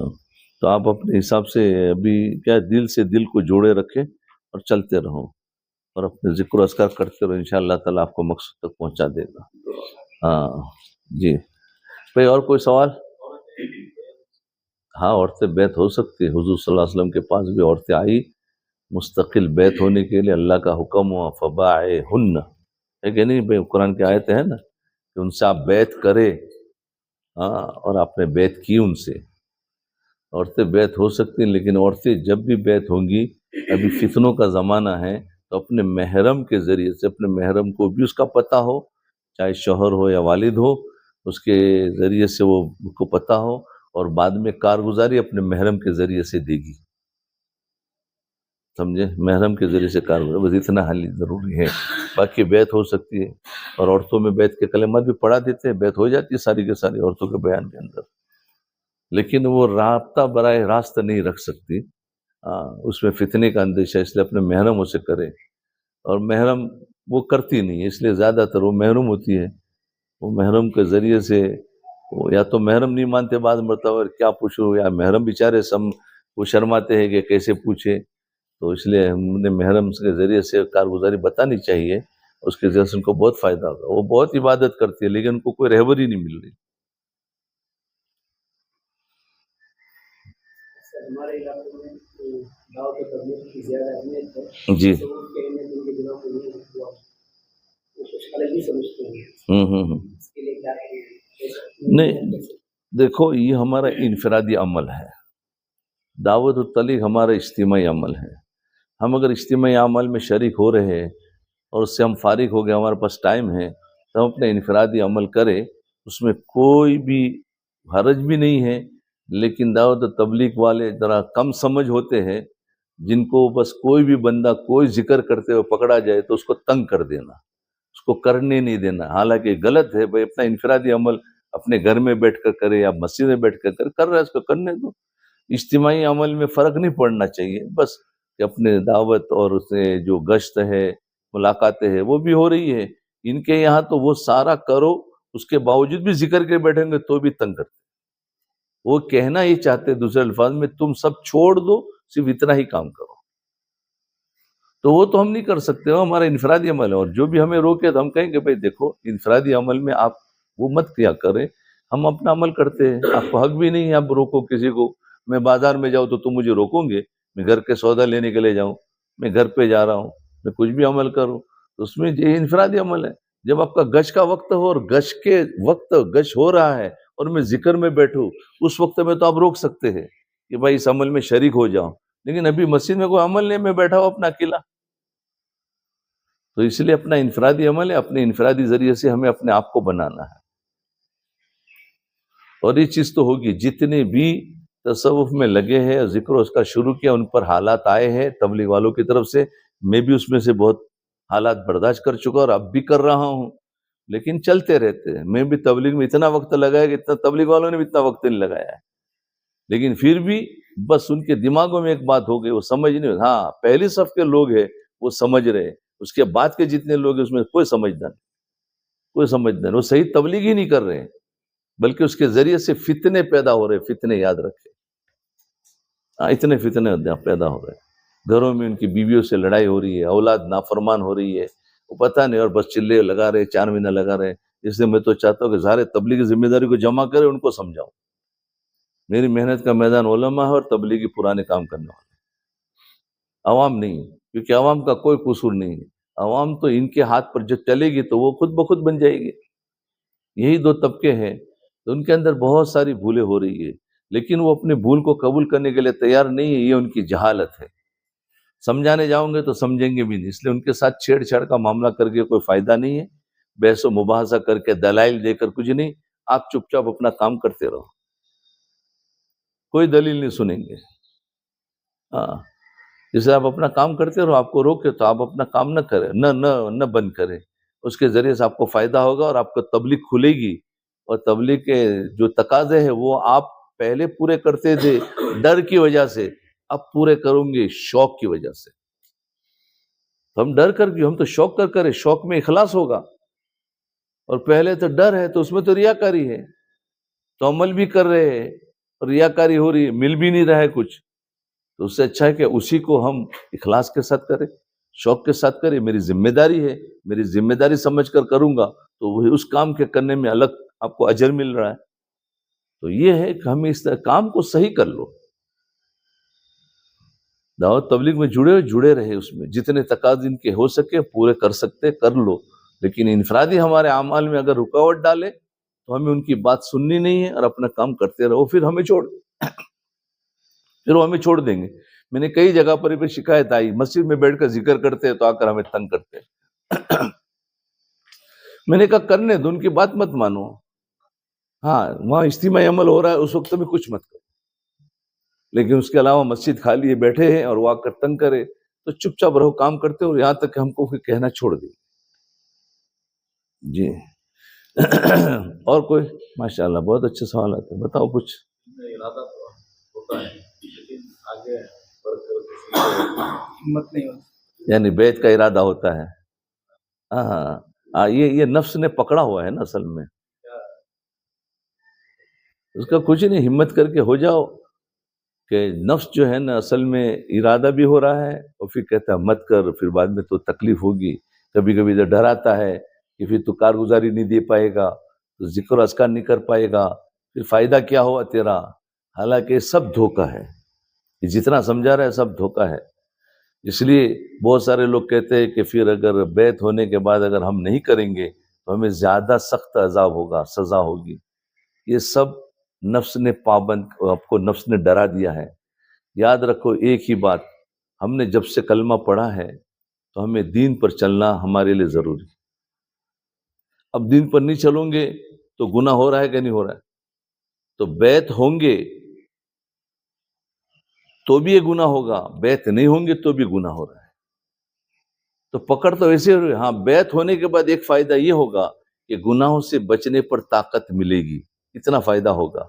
تو آپ اپنے حساب سے ابھی کیا دل سے دل کو جوڑے رکھے اور چلتے رہو اور اپنے ذکر و اذکار کرتے رہو، انشاءاللہ تعالیٰ آپ کو مقصد تک پہنچا دے گا۔ ہاں جی بھائی، اور کوئی سوال؟ ہاں، عورتیں بیت ہو سکتی، حضور صلی اللہ علیہ وسلم کے پاس بھی عورتیں آئی مستقل بیت ہونے کے لیے، اللہ کا حکم ہوا فباعہن، ہے کہ نہیں بھائی؟ قرآن کی آیت ہے نا کہ ان سے آپ بیت کرے، ہاں، اور آپ نے بیت کی ان سے۔ عورتیں بیت ہو سکتی ہیں، لیکن عورتیں جب بھی بیت ہوں گی، ابھی فتنوں کا زمانہ ہے، تو اپنے محرم کے ذریعے سے، اپنے محرم کو بھی اس کا پتہ ہو، چاہے شوہر ہو یا والد ہو، اس کے ذریعے سے وہ کو پتہ ہو، اور بعد میں کارگزاری اپنے محرم کے ذریعے سے دے گی، سمجھے؟ محرم کے ذریعے سے کارگزاری، بس اتنا حل ضروری ہے، باقی بیت ہو سکتی ہے، اور عورتوں میں بیت کے کلمات بھی پڑھا دیتے ہیں، بیت ہو جاتی ہے ساری کے ساری عورتوں کے بیان کے اندر، لیکن وہ رابطہ براہ راست نہیں رکھ سکتی، اس میں فتنے کا اندیشہ، اس لیے اپنے محرم اسے کرے، اور محرم وہ کرتی نہیں ہے، اس لیے زیادہ تر وہ محرم ہوتی ہے، وہ محرم کے ذریعے سے یا تو محرم نہیں مانتے، بعض مرتبہ کیا پوچھو، یا محرم بیچارے وہ شرماتے ہیں کہ کیسے پوچھے، تو اس لیے ہم نے محرم کے ذریعے سے کارگزاری بتانی چاہیے، اس کے ذریعے سے ان کو بہت فائدہ ہوگا، وہ بہت عبادت کرتی ہے لیکن ان کو کوئی رہبری نہیں مل رہی۔ ہمارے علاقے میں دعوت و تبلیغ کی زیادہ اہمیت ہے، جی، کچھ الگ ہی سمجھتے ہیں، اس کے لیے کیا نہیں دیکھو، یہ ہمارا انفرادی عمل ہے، دعوت و تبلیغ ہمارا اجتماعی عمل ہے، ہم اگر اجتماعی عمل میں شریک ہو رہے ہیں اور اس سے ہم فارغ ہو گئے، ہمارے پاس ٹائم ہے، تو ہم اپنے انفرادی عمل کریں، اس میں کوئی بھی حرج بھی نہیں ہے، لیکن دعوت و تبلیغ والے ذرا کم سمجھ ہوتے ہیں، جن کو بس کوئی بھی بندہ کوئی ذکر کرتے ہوئے پکڑا جائے تو اس کو تنگ کر دینا، اس کو کرنے نہیں دینا، حالانکہ غلط ہے بھائی، اپنا انفرادی عمل اپنے گھر میں بیٹھ کر کرے یا مسجد میں بیٹھ کر کر رہا ہے، اس کو کرنے دو، اجتماعی عمل میں فرق نہیں پڑنا چاہیے، بس کہ اپنے دعوت اور اسے جو گشت ہے، ملاقاتیں ہیں، وہ بھی ہو رہی ہے، ان کے یہاں تو وہ سارا کرو، اس کے باوجود بھی ذکر کے بیٹھیں گے تو بھی تنگ کرتے، وہ کہنا ہی چاہتے دوسرے الفاظ میں تم سب چھوڑ دو، صرف اتنا ہی کام کرو، تو وہ تو ہم نہیں کر سکتے، وہ ہمارا انفرادی عمل ہے، اور جو بھی ہمیں روکے تو ہم کہیں گے بھائی دیکھو، انفرادی عمل میں آپ وہ مت کیا کریں، ہم اپنا عمل کرتے ہیں، آپ کو حق بھی نہیں ہے آپ روکو کسی کو، میں بازار میں جاؤں تو تم مجھے روکوں گے، میں گھر کے سودا لینے کے لیے جاؤں، میں گھر پہ جا رہا ہوں، میں کچھ بھی عمل کروں، تو اس میں یہ انفرادی عمل ہے، جب آپ کا گش کا وقت ہو اور گش کے وقت گش ہو رہا ہے اور میں ذکر میں بیٹھوں، اس وقت میں تو آپ روک سکتے ہیں کہ بھائی اس عمل میں شریک ہو جاؤں، لیکن ابھی مسجد میں کوئی عمل نہیں، میں بیٹھا ہوں اپنا اکیلا، تو اس لیے اپنا انفرادی عمل ہے، اپنے انفرادی ذریعے سے ہمیں اپنے آپ کو بنانا ہے، اور یہ چیز تو ہوگی، جتنے بھی تصوف میں لگے ہیں اور ذکر اس کا شروع کیا، ان پر حالات آئے ہیں تبلیغ والوں کی طرف سے، میں بھی اس میں سے بہت حالات برداشت کر چکا اور اب بھی کر رہا ہوں، لیکن چلتے رہتے ہیں، میں بھی تبلیغ میں اتنا وقت لگایا کہ اتنا تبلیغ والوں نے بھی اتنا وقت نہیں لگایا ہے، لیکن پھر بھی بس ان کے دماغوں میں ایک بات ہو گئی، وہ سمجھ نہیں، ہاں پہلی صف کے لوگ ہیں وہ سمجھ رہے، اس کے بعد کے جتنے لوگ ہیں اس میں کوئی سمجھدار نہیں، کوئی سمجھدار نہیں، وہ صحیح تبلیغ ہی نہیں کر رہے ہیں، بلکہ اس کے ذریعے سے فتنے پیدا ہو رہے، فتنے یاد رکھے، اتنے فتنے پیدا ہو رہے، گھروں میں ان کی بیویوں سے لڑائی ہو رہی ہے، اولاد نافرمان ہو رہی ہے، وہ پتہ نہیں، اور بس چلے لگا رہے، 4 مہینہ لگا رہے، اس لیے میں تو چاہتا ہوں کہ سارے تبلیغی ذمہ داری کو جمع کرے، ان کو سمجھاؤں، میری محنت کا میدان علماء ہے اور تبلیغی پرانے کام کرنے والے، عوام نہیں، کیونکہ عوام کا کوئی قصور نہیں ہے، عوام تو ان کے ہاتھ پر جو چلے گی تو وہ خود بخود بن جائے گی، یہی 2 طبقے ہیں، تو ان کے اندر بہت ساری بھولیں ہو رہی ہے، لیکن وہ اپنے بھول کو قبول کرنے کے لیے تیار نہیں ہے، یہ ان کی جہالت ہے، سمجھانے جاؤں گے تو سمجھیں گے بھی نہیں، اس لیے ان کے ساتھ چھیڑ چھاڑ کا معاملہ کر کے کوئی فائدہ نہیں ہے، بحث و مباحثہ کر کے دلائل دے کر کچھ نہیں، آپ چپ چاپ اپنا کام کرتے رہو، کوئی دلیل نہیں سنیں گے، ہاں، جیسے آپ اپنا کام کرتے رہو، آپ کو روکے تو آپ اپنا کام نہ کریں، نہ بند کریں، اس کے ذریعے سے آپ کو فائدہ ہوگا اور آپ کو تبلیغ کھلے گی، اور تبلیغ کے جو تقاضے ہیں وہ آپ پہلے پورے کرتے تھے ڈر کی وجہ سے، اب پورے کروں گے شوق کی وجہ سے۔ تو ہم ڈر کر کے، ہم تو شوق کر کرے، شوق میں اخلاص ہوگا، اور پہلے تو ڈر ہے تو اس میں تو ریاکاری ہے، تو عمل بھی کر رہے ہیں اور ریاکاری ہو رہی ہے، مل بھی نہیں رہا ہے کچھ، تو اس سے اچھا ہے کہ اسی کو ہم اخلاص کے ساتھ کریں، شوق کے ساتھ کریں۔ میری ذمہ داری ہے، میری ذمہ داری سمجھ کر کروں گا تو وہی اس کام کے کرنے میں الگ آپ کو اجر مل رہا ہے۔ تو یہ ہے کہ ہمیں اس طرح کام کو صحیح کر لو، دعوت تبلیغ میں جڑے رہے، اس میں جتنے تقاضے ان کے ہو سکے پورے کر سکتے کر لو، لیکن انفرادی ہمارے اعمال میں اگر رکاوٹ ڈالے تو ہمیں ان کی بات سننی نہیں ہے اور اپنا کام کرتے رہو، پھر وہ ہمیں چھوڑ دیں گے۔ میں نے کئی جگہ پر بھی شکایت آئی، مسجد میں بیٹھ کر ذکر کرتے ہیں تو آ کر ہمیں تنگ کرتے ہیں۔ میں نے کہا کرنے دو، ان کی بات مت مانو، ہاں وہاں اجتماعی عمل ہو رہا ہے اس وقت میں کچھ مت کرو، لیکن اس کے علاوہ مسجد خالی ہے بیٹھے ہیں اور وہ آ کر تنگ کرے تو چپ چاپ رہو، کام کرتے ہو، یہاں تک کہ ہم کو پھر کہنا چھوڑ دیں۔ جی اور کوئی؟ ماشاءاللہ بہت اچھے سوالات ہیں، بتاؤ کچھ۔ ارادہ تو ہوتا ہے لیکن آگے بڑھ کر ہمت نہیں ہوتی، یعنی بیعت کا ارادہ ہوتا ہے، ہاں یہ نفس نے پکڑا ہوا ہے نا اصل میں، اس کا کچھ نہیں، ہمت کر کے ہو جاؤ، کہ نفس جو ہے نا اصل میں ارادہ بھی ہو رہا ہے اور پھر کہتا ہے مت کر، پھر بعد میں تو تکلیف ہوگی، کبھی کبھی ادھر ڈر آتا ہے کہ پھر تو کارگزاری نہیں دے پائے گا، تو ذکر و اذکار نہیں کر پائے گا، پھر فائدہ کیا ہوا تیرا؟ حالانکہ سب دھوکہ ہے، یہ جتنا سمجھا رہا ہے سب دھوکہ ہے۔ اس لیے بہت سارے لوگ کہتے ہیں کہ پھر اگر بیعت ہونے کے بعد اگر ہم نہیں کریں گے تو ہمیں زیادہ سخت عذاب ہوگا، سزا ہوگی۔ یہ سب نفس نے آپ کو نفس نے ڈرا دیا ہے۔ یاد رکھو ایک ہی بات، ہم نے جب سے کلمہ پڑھا ہے تو ہمیں دین پر چلنا ہمارے لیے ضروری ہے۔ اب دین پر نہیں چلوں گے تو گناہ ہو رہا ہے کہ نہیں ہو رہا ہے؟ تو بیعت ہوں گے تو بھی یہ گناہ ہوگا، بیعت نہیں ہوں گے تو بھی گناہ ہو رہا ہے۔ تو پکڑ تو ایسے ہو رہی ہے۔ ہاں بیعت ہونے کے بعد ایک فائدہ یہ ہوگا کہ گناہوں سے بچنے پر طاقت ملے گی، اتنا فائدہ ہوگا،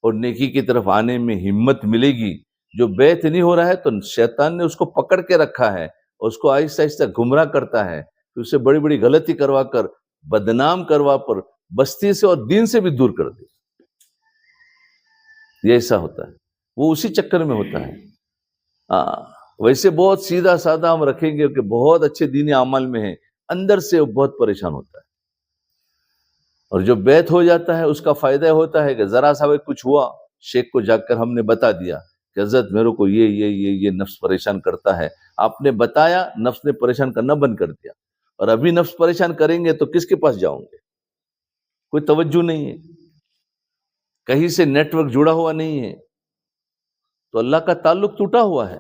اور نیکی کی طرف آنے میں ہمت ملے گی۔ جو بیعت نہیں ہو رہا ہے تو شیطان نے اس کو پکڑ کے رکھا ہے اور اس کو آہستہ آہستہ گمراہ کرتا ہے، پھر اسے بڑی بڑی غلطی کروا کر، بدنام کروا پر بستی سے اور دین سے بھی دور کر دے۔ یہ ایسا ہوتا ہے، وہ اسی چکر میں ہوتا ہے۔ ویسے بہت سیدھا سادہ ہم رکھیں گے کہ بہت اچھے دینی اعمال میں ہیں، اندر سے وہ بہت پریشان ہوتا ہے۔ اور جو بیعت ہو جاتا ہے اس کا فائدہ ہوتا ہے کہ ذرا سا کچھ ہوا، شیخ کو جا کر ہم نے بتا دیا کہ حضرت میرے کو یہ نفس پریشان کرتا ہے، آپ نے بتایا، نفس نے پریشان کرنا بند کر دیا۔ اور ابھی نفس پریشان کریں گے تو کس کے پاس جاؤں گے؟ کوئی توجہ نہیں ہے، کہیں سے نیٹ ورک جڑا ہوا نہیں ہے، تو اللہ کا تعلق ٹوٹا ہوا ہے۔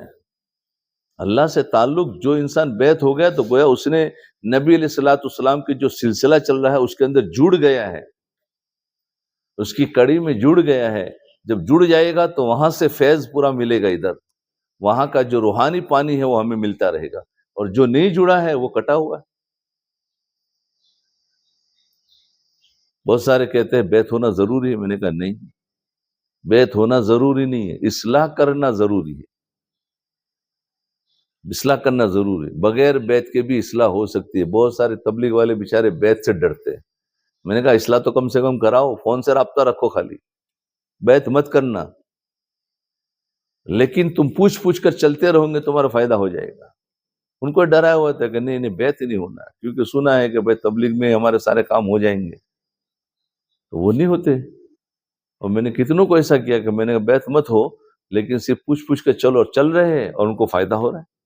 اللہ سے تعلق، جو انسان بیعت ہو گیا تو گویا اس نے نبی علیہ الصلوۃ والسلام کی جو سلسلہ چل رہا ہے اس کے اندر جڑ گیا ہے، اس کی کڑی میں جڑ گیا ہے۔ جب جڑ جائے گا تو وہاں سے فیض پورا ملے گا، ادھر وہاں کا جو روحانی پانی ہے وہ ہمیں ملتا رہے گا، اور جو نہیں جڑا ہے وہ کٹا ہوا ہے۔ بہت سارے کہتے ہیں بیعت ہونا ضروری ہے، میں نے کہا نہیں، بیعت ہونا ضروری نہیں ہے، اصلاح کرنا ضروری ہے، اصلاح کرنا ضروری ہے، بغیر بیعت کے بھی اصلاح ہو سکتی ہے۔ بہت سارے تبلیغ والے بیچارے بیعت سے ڈرتے ہیں، میں نے کہا اصلاح تو کم سے کم کراؤ، فون سے رابطہ رکھو، خالی بیعت مت کرنا، لیکن تم پوچھ کر چلتے رہو گے تمہارا فائدہ ہو جائے گا۔ ان کو ڈرایا ہوا تھا کہ نہیں بیعت ہی نہیں ہونا ہے، کیونکہ سنا ہے کہ بھائی تبلیغ میں ہمارے سارے کام ہو جائیں گے، تو وہ نہیں ہوتے۔ اور میں نے کتنوں کو ایسا کیا کہ میں نے کہا بیعت مت ہو، لیکن صرف پوچھ کر چلو، اور چل رہے ہیں اور ان کو فائدہ ہو رہا ہے۔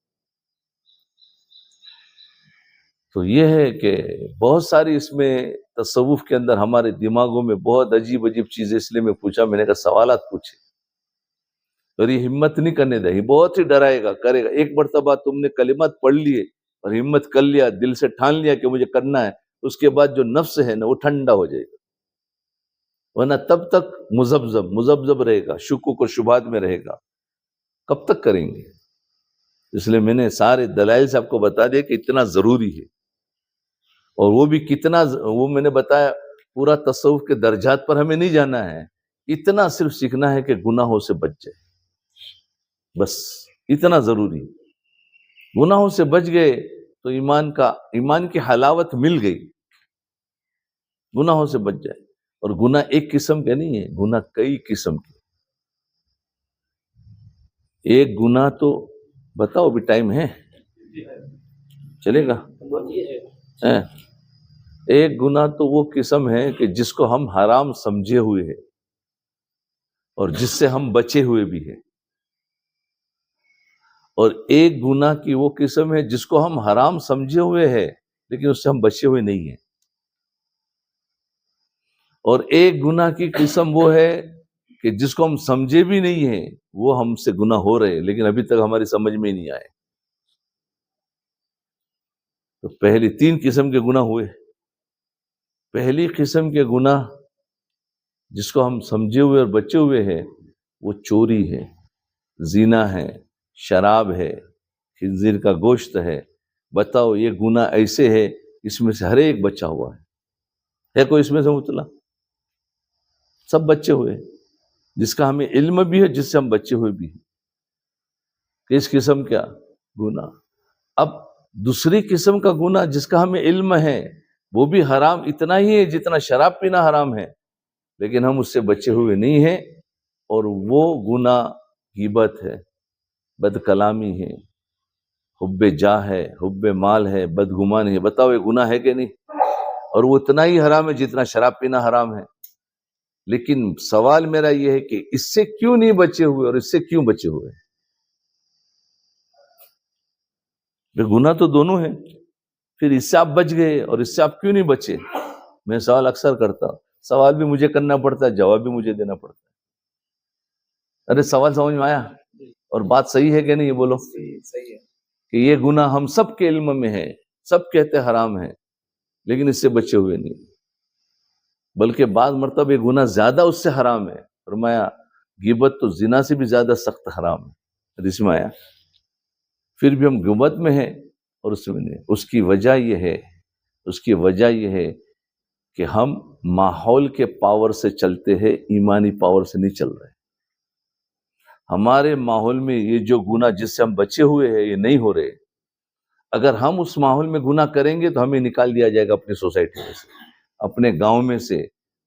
تو یہ ہے کہ بہت ساری اس میں تصوف کے اندر ہمارے دماغوں میں بہت عجیب چیزیں، اس لیے میں پوچھا، میں نے کہا سوالات پوچھے، اور یہ ہمت نہیں کرنے دے، بہت ہی ڈرائے گا، کرے گا۔ ایک مرتبہ تم نے کلمات پڑھ لیے اور ہمت کر لیا، دل سے ٹھان لیا کہ مجھے کرنا ہے، اس کے بعد جو نفس ہے نا وہ ٹھنڈا ہو جائے گا، ورنہ تب تک مذبذب رہے گا، شکوک و شبہات میں رہے گا، کب تک کریں گے؟ اس لیے میں نے سارے دلائل سے آپ کو بتا دیا کہ اتنا ضروری ہے۔ اور وہ بھی کتنا، وہ میں نے بتایا پورا تصوف کے درجات پر ہمیں نہیں جانا ہے، اتنا صرف سیکھنا ہے کہ گناہوں سے بچ جائے، بس اتنا ضروری۔ گناہوں سے بچ گئے تو ایمان کی حلاوت مل گئی، گناہوں سے بچ جائے۔ اور گناہ ایک قسم کے نہیں ہے، گناہ کئی قسم کے۔ ایک گناہ تو بتاؤ بھی، ٹائم ہے چلے گا؟ ایک گناہ تو وہ قسم ہے کہ جس کو ہم حرام سمجھے ہوئے ہیں اور جس سے ہم بچے ہوئے بھی ہیں، اور ایک گناہ کی وہ قسم ہے جس کو ہم حرام سمجھے ہوئے ہیں لیکن اس سے ہم بچے ہوئے نہیں ہیں، اور ایک گناہ کی قسم وہ ہے کہ جس کو ہم سمجھے بھی نہیں ہیں، وہ ہم سے گناہ ہو رہے لیکن ابھی تک ہماری سمجھ میں نہیں آئے۔ تو پہلی 3 قسم کے گناہ ہوئے۔ پہلی قسم کے گناہ جس کو ہم سمجھے ہوئے اور بچے ہوئے ہیں، وہ چوری ہے، زنا ہے، شراب ہے، خنزیر کا گوشت ہے۔ بتاؤ یہ گناہ ایسے ہے، اس میں سے ہر ایک بچا ہوا ہے کوئی اس میں سے مبتلا؟ سب بچے ہوئے، جس کا ہمیں علم بھی ہے، جس سے ہم بچے ہوئے بھی ہیں۔ کس قسم کا گناہ؟ اب دوسری قسم کا گناہ جس کا ہمیں علم ہے، وہ بھی حرام اتنا ہی ہے جتنا شراب پینا حرام ہے، لیکن ہم اس سے بچے ہوئے نہیں ہیں، اور وہ گناہ غیبت ہے، بد کلامی ہے، حب جاہ ہے، حب مال ہے، بدگمانی ہے۔ بتاؤ یہ گناہ ہے کہ نہیں؟ اور وہ اتنا ہی حرام ہے جتنا شراب پینا حرام ہے۔ لیکن سوال میرا یہ ہے کہ اس سے کیوں نہیں بچے ہوئے اور اس سے کیوں بچے ہوئے؟ گناہ تو دونوں ہیں، پھر اس سے آپ بچ گئے اور اس سے آپ کیوں نہیں بچے؟ میں سوال اکثر کرتا ہوں، سوال بھی مجھے کرنا پڑتا ہے، جواب بھی مجھے دینا پڑتا ہے۔ ارے سوال سمجھ میں آیا؟ اور بات صحیح ہے کہ نہیں؟ یہ بولو صحیح ہے کہ یہ گناہ ہم سب کے علم میں ہے، سب کہتے حرام ہے، لیکن اس سے بچے ہوئے نہیں، بلکہ بعض مرتبہ یہ گناہ زیادہ اس سے حرام ہے۔ فرمایا غیبت تو زنا سے بھی زیادہ سخت حرام ہے، حدیث میں آیا۔ پھر بھی ہم غیبت میں ہیں اور اس میں نہیں۔ اس کی وجہ یہ ہے کہ ہم ماحول کے پاور سے چلتے ہیں، ایمانی پاور سے نہیں چل رہے۔ ہمارے ماحول میں یہ جو گناہ جس سے ہم بچے ہوئے ہیں یہ نہیں ہو رہے۔ اگر ہم اس ماحول میں گناہ کریں گے تو ہمیں نکال دیا جائے گا اپنی سوسائٹی میں سے، اپنے گاؤں میں سے،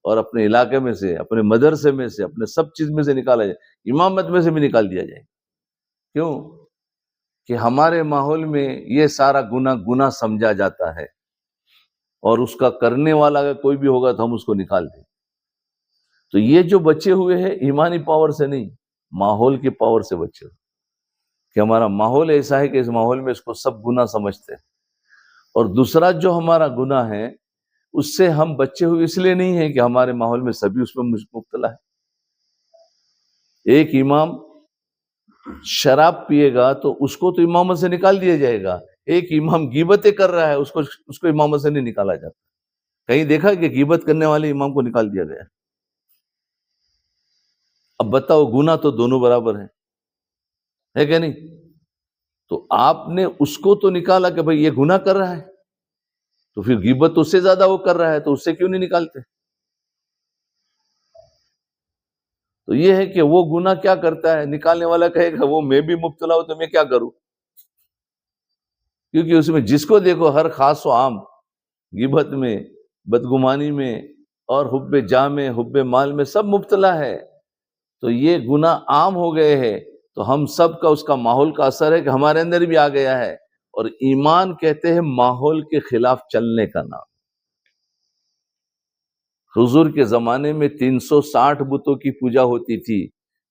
اور اپنے علاقے میں سے، اپنے مدرسے میں سے، اپنے سب چیز میں سے نکالا جائے، امامت میں سے بھی نکال دیا جائے۔ کیوں؟ کہ ہمارے ماحول میں یہ سارا گناہ سمجھا جاتا ہے، اور اس کا کرنے والا اگر کوئی بھی ہوگا تو ہم اس کو نکال دیں۔ تو یہ جو بچے ہوئے ہیں ایمانی پاور سے نہیں، ماحول کی پاور سے بچے ہوئے، کہ ہمارا ماحول ایسا ہے کہ اس ماحول میں اس کو سب گناہ سمجھتے ہیں۔ اور دوسرا جو ہمارا گناہ ہے اس سے ہم بچے ہوئے اس لیے نہیں ہیں کہ ہمارے ماحول میں سبھی اس میں مبتلا ہے۔ ایک امام شراب پیے گا تو اس کو تو امامت سے نکال دیا جائے گا، ایک امام غیبتیں کر رہا ہے اس کو امامت سے نہیں نکالا جاتا۔ کہیں دیکھا کہ غیبت کرنے والے امام کو نکال دیا گیا؟ اب بتاؤ گناہ تو دونوں برابر ہے کہ نہیں؟ تو آپ نے اس کو تو نکالا کہ بھئی یہ گناہ کر رہا ہے، تو پھر غیبت اس سے زیادہ وہ کر رہا ہے تو اس سے کیوں نہیں نکالتے؟ تو یہ ہے کہ وہ گناہ کیا کرتا ہے، نکالنے والا کہے گا وہ میں بھی مبتلا ہوں تو میں کیا کروں؟ کیونکہ اس میں جس کو دیکھو ہر خاص و عام، غیبت میں، بدگمانی میں، اور حب جاہ میں، حب مال میں سب مبتلا ہے۔ تو یہ گناہ عام ہو گئے ہیں، تو ہم سب کا اس کا ماحول کا اثر ہے کہ ہمارے اندر بھی آ گیا ہے۔ اور ایمان کہتے ہیں ماحول کے خلاف چلنے کا نام۔ حضور کے زمانے میں 360 بتوں کی پوجا ہوتی تھی،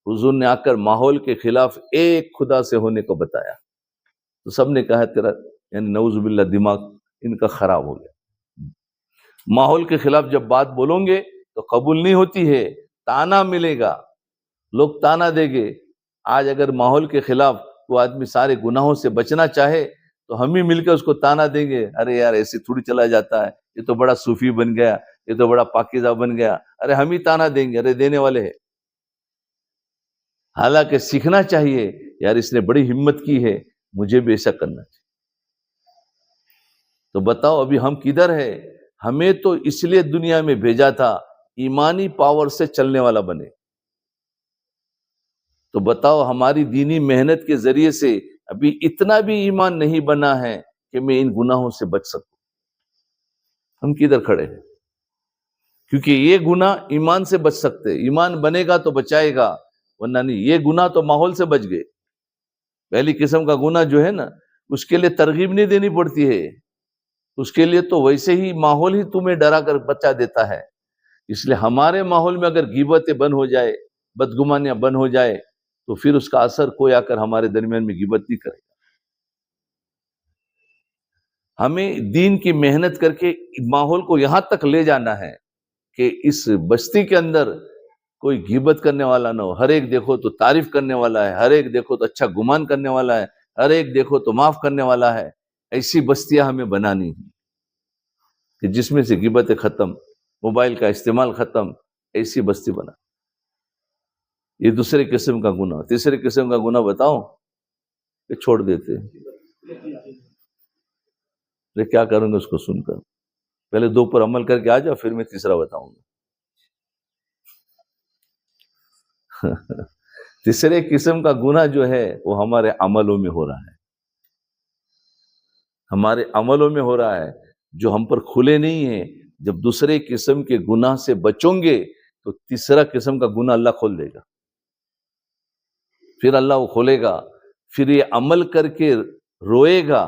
حضور نے آ کر ماحول کے خلاف ایک خدا سے ہونے کو بتایا، تو سب نے کہا تیرا یعنی نعوذ باللہ دماغ ان کا خراب ہو گیا۔ ماحول کے خلاف جب بات بولیں گے تو قبول نہیں ہوتی ہے، تانا ملے گا، لوگ تانا دیں گے۔ آج اگر ماحول کے خلاف وہ آدمی سارے گناہوں سے بچنا چاہے تو ہم ہی مل کے اس کو تانا دیں گے، ارے یار ایسے تھوڑی چلا جاتا ہے، یہ تو بڑا صوفی بن گیا، یہ تو بڑا پاکیزہ بن گیا، ارے ہم ہی تانا دیں گے، ارے دینے والے ہیں۔ حالانکہ سیکھنا چاہیے، یار اس نے بڑی ہمت کی ہے، مجھے بھی ایسا کرنا چاہیے۔ تو بتاؤ ابھی ہم کدھر ہے؟ ہمیں تو اس لیے دنیا میں بھیجا تھا ایمانی پاور سے چلنے والا بنے. تو بتاؤ ہماری دینی محنت کے ذریعے سے ابھی اتنا بھی ایمان نہیں بنا ہے کہ میں ان گناہوں سے بچ سکوں. ہم کدھر کھڑے ہیں؟ کیونکہ یہ گناہ ایمان سے بچ سکتے، ایمان بنے گا تو بچائے گا، ورنہ نہیں. یہ گناہ تو ماحول سے بچ گئے. پہلی قسم کا گناہ جو ہے نا، اس کے لیے ترغیب نہیں دینی پڑتی ہے، اس کے لیے تو ویسے ہی ماحول ہی تمہیں ڈرا کر بچا دیتا ہے. اس لیے ہمارے ماحول میں اگر غیبتیں بند ہو جائے، بدگمانیاں بند ہو جائے، تو پھر اس کا اثر کوئی آ کر ہمارے درمیان میں غیبت نہیں کرے گا. ہمیں دین کی محنت کر کے ماحول کو یہاں تک لے جانا ہے کہ اس بستی کے اندر کوئی غیبت کرنے والا نہ ہو. ہر ایک دیکھو تو تعریف کرنے والا ہے، ہر ایک دیکھو تو اچھا گمان کرنے والا ہے، ہر ایک دیکھو تو معاف کرنے والا ہے. ایسی بستیاں ہمیں بنانی ہیں کہ جس میں سے غیبتیں ختم، موبائل کا استعمال ختم، ایسی بستی بنا. یہ دوسرے قسم کا گناہ. تیسرے قسم کا گناہ بتاؤں کہ چھوڑ دیتے ہیں؟ کیا کروں گا اس کو سن کر؟ پہلے دو پر عمل کر کے آ جاؤ، پھر میں تیسرا بتاؤں گا. تیسرے قسم کا گناہ جو ہے وہ ہمارے عملوں میں ہو رہا ہے. ہمارے عملوں میں ہو رہا ہے جو ہم پر کھلے نہیں ہیں. جب دوسرے قسم کے گناہ سے بچوں گے تو تیسرا قسم کا گناہ اللہ کھول دے گا. پھر اللہ وہ کھولے گا، پھر یہ عمل کر کے روئے گا،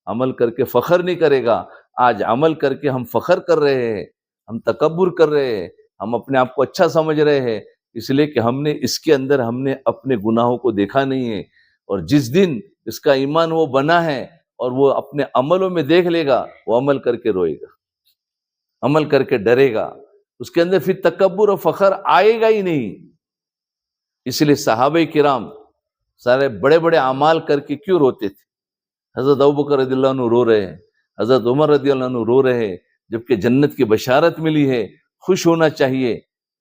عمل کر کے فخر نہیں کرے گا. آج عمل کر کے ہم فخر کر رہے ہیں، ہم تکبر کر رہے ہیں، ہم اپنے آپ کو اچھا سمجھ رہے ہیں، اس لیے کہ ہم نے اس کے اندر ہم نے اپنے گناہوں کو دیکھا نہیں ہے. اور جس دن اس کا ایمان وہ بنا ہے اور وہ اپنے عملوں میں دیکھ لے گا، وہ عمل کر کے روئے گا، عمل کر کے ڈرے گا. اس کے اندر پھر تکبر اور فخر آئے گا ہی نہیں. اس لیے صحابہ کرام سارے بڑے بڑے اعمال کر کے کیوں روتے تھے؟ حضرت ابوبکر رضی اللہ عنہ رو رہے ہیں، حضرت عمر رضی اللہ عنہ رو رہے ہیں، جبکہ جنت کی بشارت ملی ہے، خوش ہونا چاہیے.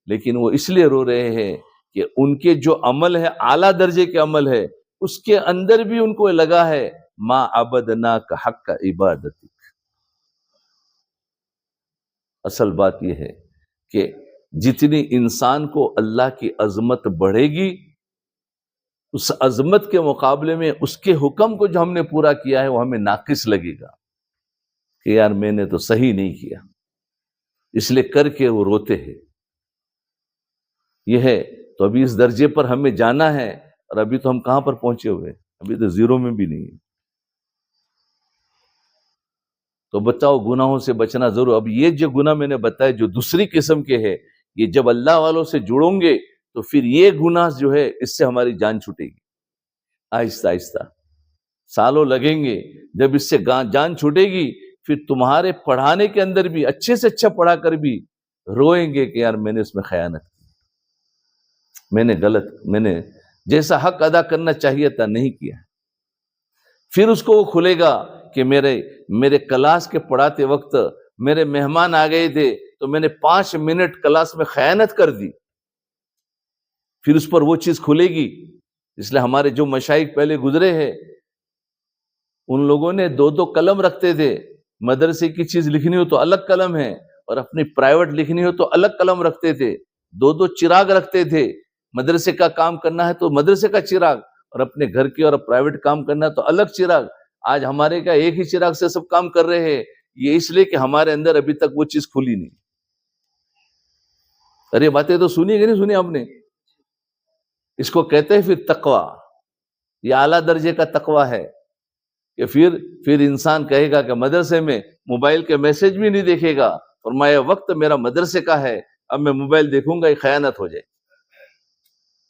لیکن وہ اس لیے رو رہے ہیں کہ ان کے جو عمل ہے اعلیٰ درجے کے عمل ہے، اس کے اندر بھی ان کو لگا ہے ما عبدناک حق عبادتی. اصل بات یہ ہے کہ جتنی انسان کو اللہ کی عظمت بڑھے گی، اس عظمت کے مقابلے میں اس کے حکم کو جو ہم نے پورا کیا ہے وہ ہمیں ناقص لگے گا کہ یار میں نے تو صحیح نہیں کیا. اس لیے کر کے وہ روتے ہیں. یہ ہے. تو ابھی اس درجے پر ہمیں جانا ہے، اور ابھی تو ہم کہاں پر پہنچے ہوئے؟ ابھی تو زیرو میں بھی نہیں ہے. تو بچاؤ، گناہوں سے بچنا ضرور. اب یہ جو گناہ میں نے بتایا جو دوسری قسم کے ہے، یہ جب اللہ والوں سے جڑوں گے تو پھر یہ گناہ جو ہے اس سے ہماری جان چھوٹے گی. آہستہ آہستہ سالوں لگیں گے. جب اس سے جان چھوٹے گی، پھر تمہارے پڑھانے کے اندر بھی اچھے سے اچھا پڑھا کر بھی روئیں گے کہ یار میں نے اس میں خیانت کی، میں نے میں نے جیسا حق ادا کرنا چاہیے تھا نہیں کیا. پھر اس کو وہ کھلے گا کہ میرے کلاس کے پڑھاتے وقت میرے مہمان آ گئے تھے تو میں نے 5 منٹ کلاس میں خیانت کر دی. پھر اس پر وہ چیز کھلے گی. اس لیے ہمارے جو مشائخ پہلے گزرے ہیں، ان لوگوں نے 2 قلم رکھتے تھے. مدرسے کی چیز لکھنی ہو تو الگ قلم ہے، اور اپنی پرائیویٹ لکھنی ہو تو الگ قلم رکھتے تھے. 2 چراغ رکھتے تھے. مدرسے کا کام کرنا ہے تو مدرسے کا چراغ، اور اپنے گھر کے اور پرائیویٹ کام کرنا ہے تو الگ چراغ. آج ہمارے کا ایک ہی چراغ سے سب کام کر رہے ہیں. یہ اس لیے کہ ہمارے اندر ابھی تک وہ چیز کھلی نہیں. ارے باتیں تو سنی کہ نہیں سنی آپ نے؟ اس کو کہتے ہیں پھر تقوی. یہ اعلیٰ درجے کا تقوی ہے کہ پھر انسان کہے گا کہ مدرسے میں موبائل کے میسج بھی نہیں دیکھے گا. فرمایا وقت میرا مدرسے کا ہے، اب میں موبائل دیکھوں گا یہ خیانت ہو جائے.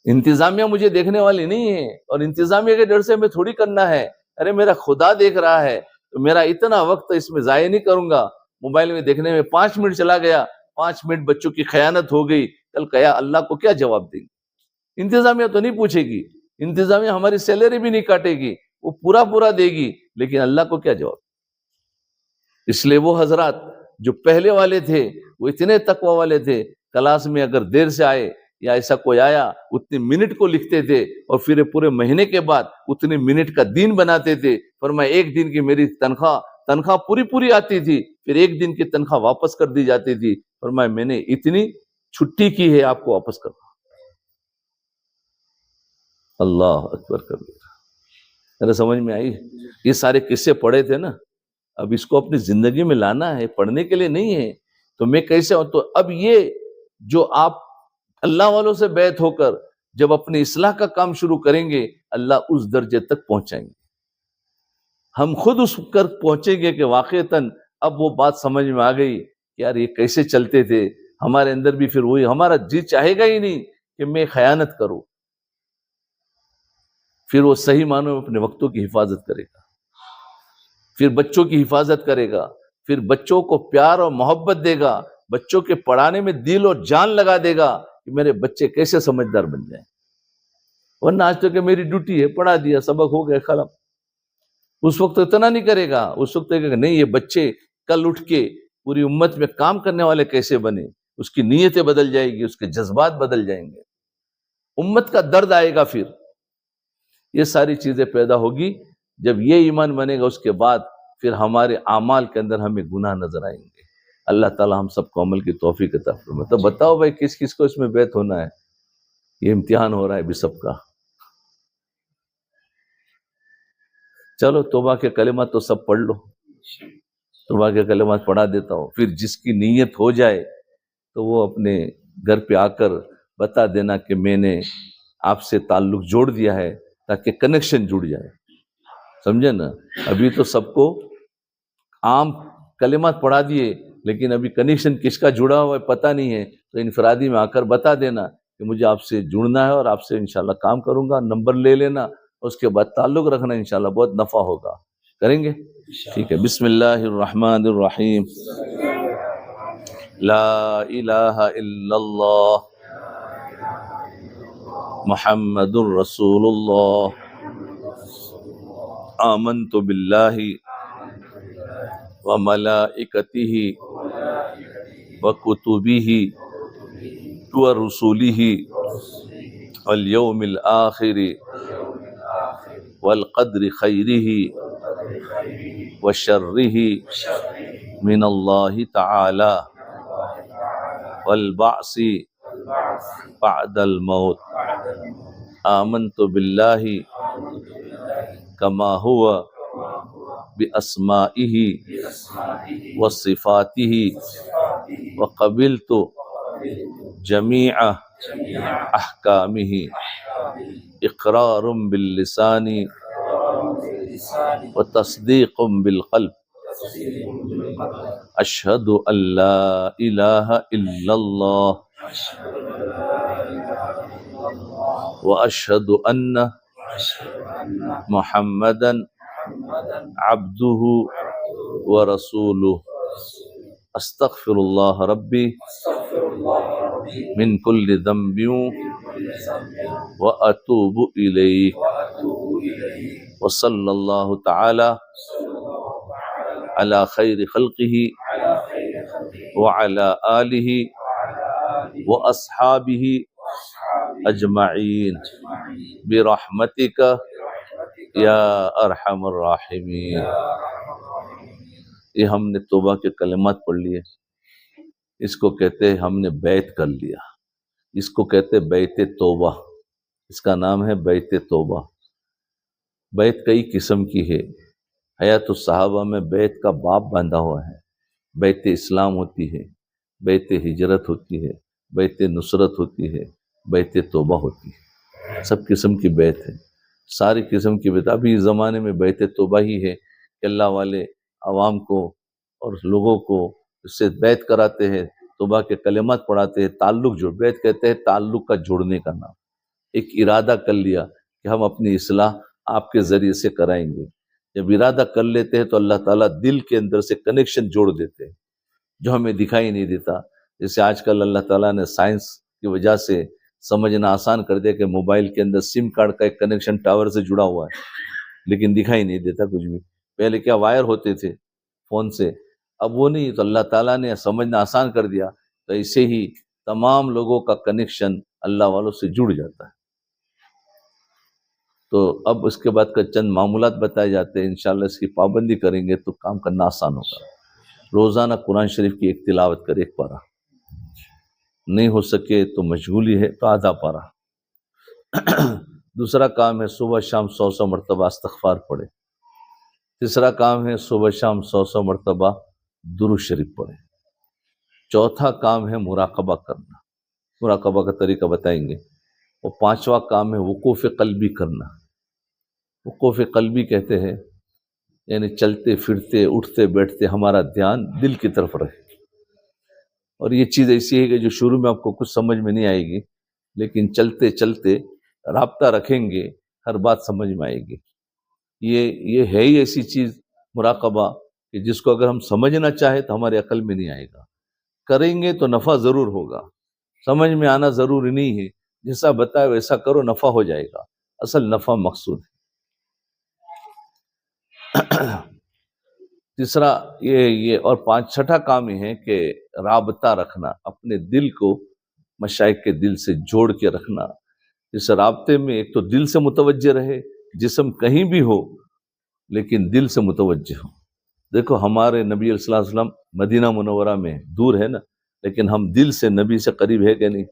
انتظامیہ مجھے دیکھنے والی نہیں ہے، اور انتظامیہ کے ڈر سے میں تھوڑی کرنا ہے. ارے میرا خدا دیکھ رہا ہے، تو میرا اتنا وقت اس میں ضائع نہیں کروں گا. موبائل میں دیکھنے میں 5 منٹ چلا گیا، 5 منٹ بچوں کی خیانت ہو گئی، کل کیا اللہ کو کیا جواب دیں گے؟ انتظامیہ تو نہیں پوچھے گی، انتظامیہ ہماری سیلری بھی نہیں کاٹے گی، وہ پورا دے گی، لیکن اللہ کو کیا جواب؟ اس لیے وہ حضرات جو پہلے والے تھے وہ اتنے تقوی والے تھے، کلاس میں اگر دیر سے آئے یا ایسا کوئی آیا اتنے منٹ کو لکھتے تھے، اور پھر پورے مہینے کے بعد اتنے منٹ کا دن بناتے تھے. فرمایا 1 دن کی میری تنخواہ تنخواہ پوری پوری آتی تھی، پھر ایک دن کی تنخواہ واپس کر دی جاتی تھی، فرمایا میں نے اتنی چھٹی کی ہے، آپ کو واپس کرنا۔ اللہ اکبر کبیرہ۔ میرے سمجھ میں آئی؟ یہ سارے قصے پڑھے تھے نا، اب اس کو اپنی زندگی میں لانا ہے، پڑھنے کے لیے نہیں ہے۔ تو میں کیسے ہوں؟ تو اب یہ جو آپ اللہ والوں سے بیعت ہو کر جب اپنی اصلاح کا کام شروع کریں گے، اللہ اس درجے تک پہنچائیں گے، ہم خود اس کر پہنچیں گے کہ واقعتاً اب وہ بات سمجھ میں آ گئی کہ یار یہ کیسے چلتے تھے، ہمارے اندر بھی پھر وہی، ہمارا جی چاہے گا ہی نہیں کہ میں خیانت کروں، پھر وہ صحیح معنوں میں اپنے وقتوں کی حفاظت کرے گا، پھر بچوں کی حفاظت کرے گا، پھر بچوں کو پیار اور محبت دے گا، بچوں کے پڑھانے میں دل اور جان لگا دے گا کہ میرے بچے کیسے سمجھدار بن جائیں۔ ورنہ آج تک کہ میری ڈیوٹی ہے، پڑھا دیا، سبق ہو گیا، ختم۔ اس وقت اتنا نہیں کرے گا، اس وقت کہ نہیں، یہ بچے کل اٹھ کے پوری امت میں کام کرنے والے کیسے بنے، اس کی نیتیں بدل جائے گی، اس کے جذبات بدل جائیں گے، امت کا درد آئے گا۔ پھر یہ ساری چیزیں پیدا ہوگی، جب یہ ایمان بنے گا اس کے بعد پھر ہمارے اعمال کے اندر ہمیں گناہ نظر آئیں گے۔ اللہ تعالی ہم سب کو عمل کی توفیق عطا فرمائے۔ تو بتاؤ بھائی کس کس کو اس میں بیعت ہونا ہے؟ یہ امتحان ہو رہا ہے بھی سب کا۔ چلو توبہ کے کلمات تو سب پڑھ لو، توبہ کے کلمات پڑھا دیتا ہوں، پھر جس کی نیت ہو جائے تو وہ اپنے گھر پہ آ کر بتا دینا کہ میں نے آپ سے تعلق جوڑ دیا ہے، تاکہ کنیکشن جڑ جائے، سمجھے نا؟ ابھی تو سب کو عام کلمات پڑھا دیے، لیکن ابھی کنیکشن کس کا جڑا ہوا ہے پتہ نہیں ہے، تو انفرادی میں آ کر بتا دینا کہ مجھے آپ سے جڑنا ہے اور آپ سے انشاءاللہ کام کروں گا، نمبر لے لینا، اس کے بعد تعلق رکھنا، انشاءاللہ بہت نفع ہوگا۔ کریں گے؟ ٹھیک ہے۔ بسم اللہ الرحمن الرحیم۔ لا الہ الا اللہ محمد الرسول اللہ، آمنت باللہ وملائکتہ وکتبہ ورسلہ والیوم الآخر والقدر خیرہ وشرہ من اللہ تعالی والبعث بعد الموت، آمنت باللہ کما هو بأسمائہ وصفاتہ وقبلت جمیع احکامہ، اقرار باللسان وتصدیق بالقلب، اشہد ان لا الہ الا اللہ واشہد ان محمدا عبدہ ورسولہ، استغفر اللہ ربی من کل ذنب واتوب الیہ، وصلی اللہ تعالی علی خیر خلقہ وعلی آلہ واصحابہ اجمعین برحمتک یا ارحم الراحمین۔ یہ ہم نے توبہ کے کلمات پڑھ لیے، اس کو کہتے ہیں ہم نے بیعت کر لیا، اس کو کہتے ہیں بیعت توبہ، اس کا نام ہے بیعت توبہ۔ بیعت کئی قسم کی ہے، حیات الصحابہ میں بیعت کا باب باندھا ہوا ہے۔ بیعت اسلام ہوتی ہے، بیعت ہجرت ہوتی ہے، بیعت نصرت ہوتی ہے، بیعت توبہ ہوتی ہے، سب قسم کی بیعت ہے، ساری قسم کی بیعت۔ ابھی اس زمانے میں بیعت توبہ ہی ہے کہ اللہ والے عوام کو اور لوگوں کو اس سے بیعت کراتے ہیں، توبہ کے کلمات پڑھاتے ہیں، تعلق جوڑ، بیعت کہتے ہیں تعلق کا جوڑنے کا نام۔ ایک ارادہ کر لیا کہ ہم اپنی اصلاح آپ کے ذریعے سے کرائیں گے، جب ارادہ کر لیتے ہیں تو اللہ تعالیٰ دل کے اندر سے کنیکشن جوڑ دیتے ہیں جو ہمیں دکھائی نہیں دیتا۔ جیسے آج کل اللہ تعالیٰ نے سائنس کی وجہ سے سمجھنا آسان کر دیا کہ موبائل کے اندر سم کارڈ کا ایک کنیکشن ٹاور سے جڑا ہوا ہے، لیکن دکھائی نہیں دیتا کچھ بھی۔ پہلے کیا وائر ہوتے تھے فون سے، اب وہ نہیں، تو اللہ تعالیٰ نے سمجھنا آسان کر دیا، تو اسے ہی تمام لوگوں کا کنیکشن اللہ والوں سے جڑ جاتا ہے۔ تو اب اس کے بعد کا چند معمولات بتائے جاتے ہیں، انشاءاللہ اس کی پابندی کریں گے تو کام کرنا آسان ہوگا۔ روزانہ قرآن شریف کی ایک تلاوت کر، ایک پارہ، نہیں ہو سکے تو مشغولی ہے تو آدھا پارہ۔ دوسرا کام ہے صبح شام 100 مرتبہ استغفار پڑھے۔ تیسرا کام ہے صبح شام 100 مرتبہ درود شریف پڑھے۔ چوتھا کام ہے مراقبہ کرنا، مراقبہ کا طریقہ بتائیں گے۔ اور پانچواں کام ہے وقوف قلبی کرنا۔ وقوف قلبی کہتے ہیں یعنی چلتے پھرتے اٹھتے بیٹھتے ہمارا دھیان دل کی طرف رہے۔ اور یہ چیز ایسی ہے کہ جو شروع میں آپ کو کچھ سمجھ میں نہیں آئے گی، لیکن چلتے چلتے رابطہ رکھیں گے ہر بات سمجھ میں آئے گی۔ یہ ہے ہی ایسی چیز مراقبہ کہ جس کو اگر ہم سمجھنا چاہیں تو ہمارے عقل میں نہیں آئے گا، کریں گے تو نفع ضرور ہوگا۔ سمجھ میں آنا ضروری نہیں ہے، جیسا بتائے ویسا کرو نفع ہو جائے گا، اصل نفع مقصود ہے۔ تیسرا یہ اور چھٹا کام یہ ہے کہ رابطہ رکھنا، اپنے دل کو مشائخ کے دل سے جوڑ کے رکھنا۔ اس رابطے میں ایک تو دل سے متوجہ رہے، جسم کہیں بھی ہو لیکن دل سے متوجہ ہو۔ دیکھو ہمارے نبی علیہ السلام مدینہ منورہ میں دور ہے نا، لیکن ہم دل سے نبی سے قریب ہے کہ نہیں؟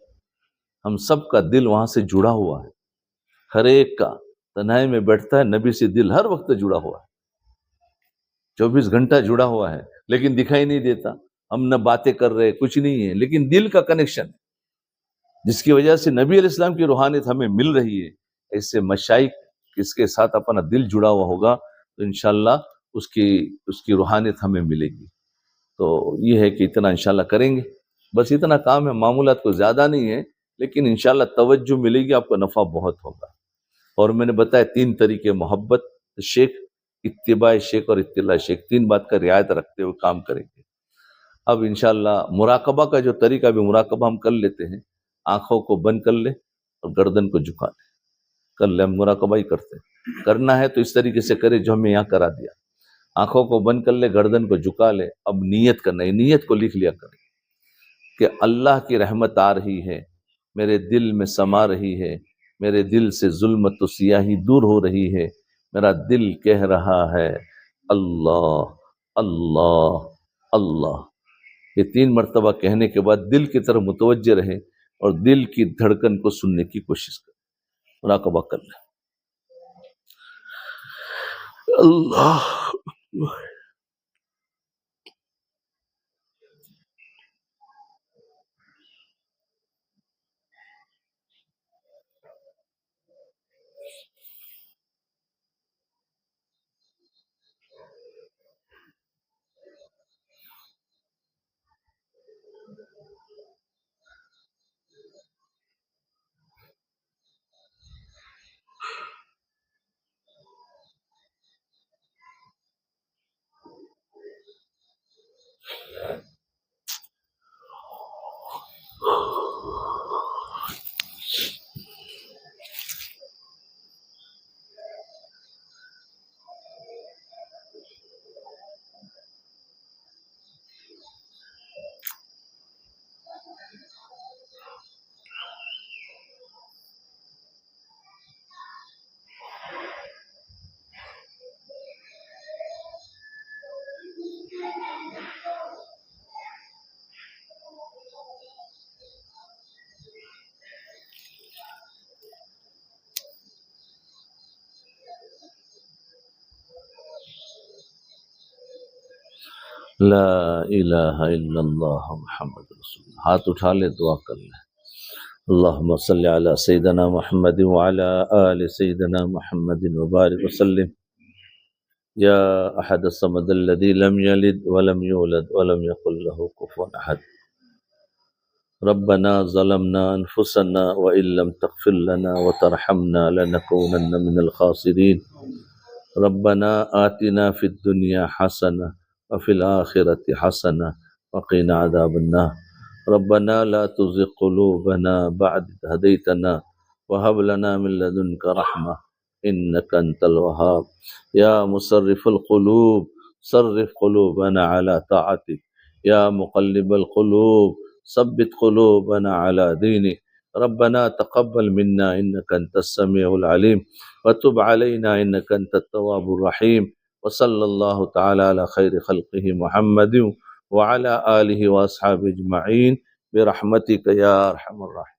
ہم سب کا دل وہاں سے جڑا ہوا ہے، ہر ایک کا تنہائی میں بیٹھتا ہے نبی سے دل ہر وقت جڑا ہوا ہے، 24 گھنٹہ جڑا ہوا ہے، لیکن دکھائی نہیں دیتا۔ ہم نہ باتیں کر رہے، کچھ نہیں ہے، لیکن دل کا کنیکشن ہے، جس کی وجہ سے نبی علیہ السلام کی روحانیت ہمیں مل رہی ہے۔ ایسے مشائخ کس کے ساتھ اپنا دل جڑا ہوا ہوگا تو انشاءاللہ اس کی روحانیت ہمیں ملے گی۔ تو یہ ہے کہ اتنا انشاءاللہ کریں گے، بس اتنا کام ہے، معمولات کو زیادہ نہیں ہے، لیکن انشاءاللہ توجہ ملے گی، آپ کو نفع بہت ہوگا۔ اور میں نے بتایا 3 طریقے، محبت شیخ، اتباع شیخ اور اطلاع شیخ، 3 بات کا رعایت رکھتے ہوئے کام کریں گے۔ اب انشاءاللہ مراقبہ کا جو طریقہ بھی مراقبہ ہم کر لیتے ہیں، آنکھوں کو بند کر لے اور گردن کو جھکا لے، کر لے، ہم مراقبہ ہی کرتے ہیں۔ کرنا ہے تو اس طریقے سے کرے جو ہمیں یہاں کرا دیا، آنکھوں کو بند کر لے، گردن کو جھکا لے۔ اب نیت کرنا ہے، نیت کو لکھ لیا کریں کہ اللہ کی رحمت آ رہی ہے، میرے دل میں سما رہی ہے، میرے دل سے ظلمت و سیاہی دور ہو رہی ہے، میرا دل کہہ رہا ہے اللہ اللہ اللہ۔ یہ 3 مرتبہ کہنے کے بعد دل کی طرف متوجہ رہے اور دل کی دھڑکن کو سننے کی کوشش کریں، مراقبہ کر لیں۔ اللہ لا الہ الا اللہ محمد رسول اللہ۔ ہاتھ اٹھا لے، دعا کر لے۔ اللہم صلی علی سیدنا محمد وعلی آل سیدنا محمد وبارک وسلم۔ یا احد الصمد الذی لم یلد ولم یولد ولم یکن له کفوا احد۔ ربنا ظلمنا انفسنا وان لم تغفر لنا وترحمنا لنکونن من الخاسرین۔ ربنا آتنا فی الدنیا حسنہ وفي الآخرة حسنة وقنا عذاب النار۔ ربنا لا تزغ قلوبنا بعد إذ هديتنا وهب لنا من لدنك رحمة إنك أنت الوهاب۔ يا مصرف القلوب صرف قلوبنا على طاعتك، يا مقلب القلوب ثبت قلوبنا على دينك، ربنا تقبل منا إنك أنت السميع العليم وتب علينا إنك أنت التواب الرحيم وصلى الله تعالى على خير خلقه محمد وعلى آله وأصحابه أجمعين برحمتك يا أرحم الراحمين.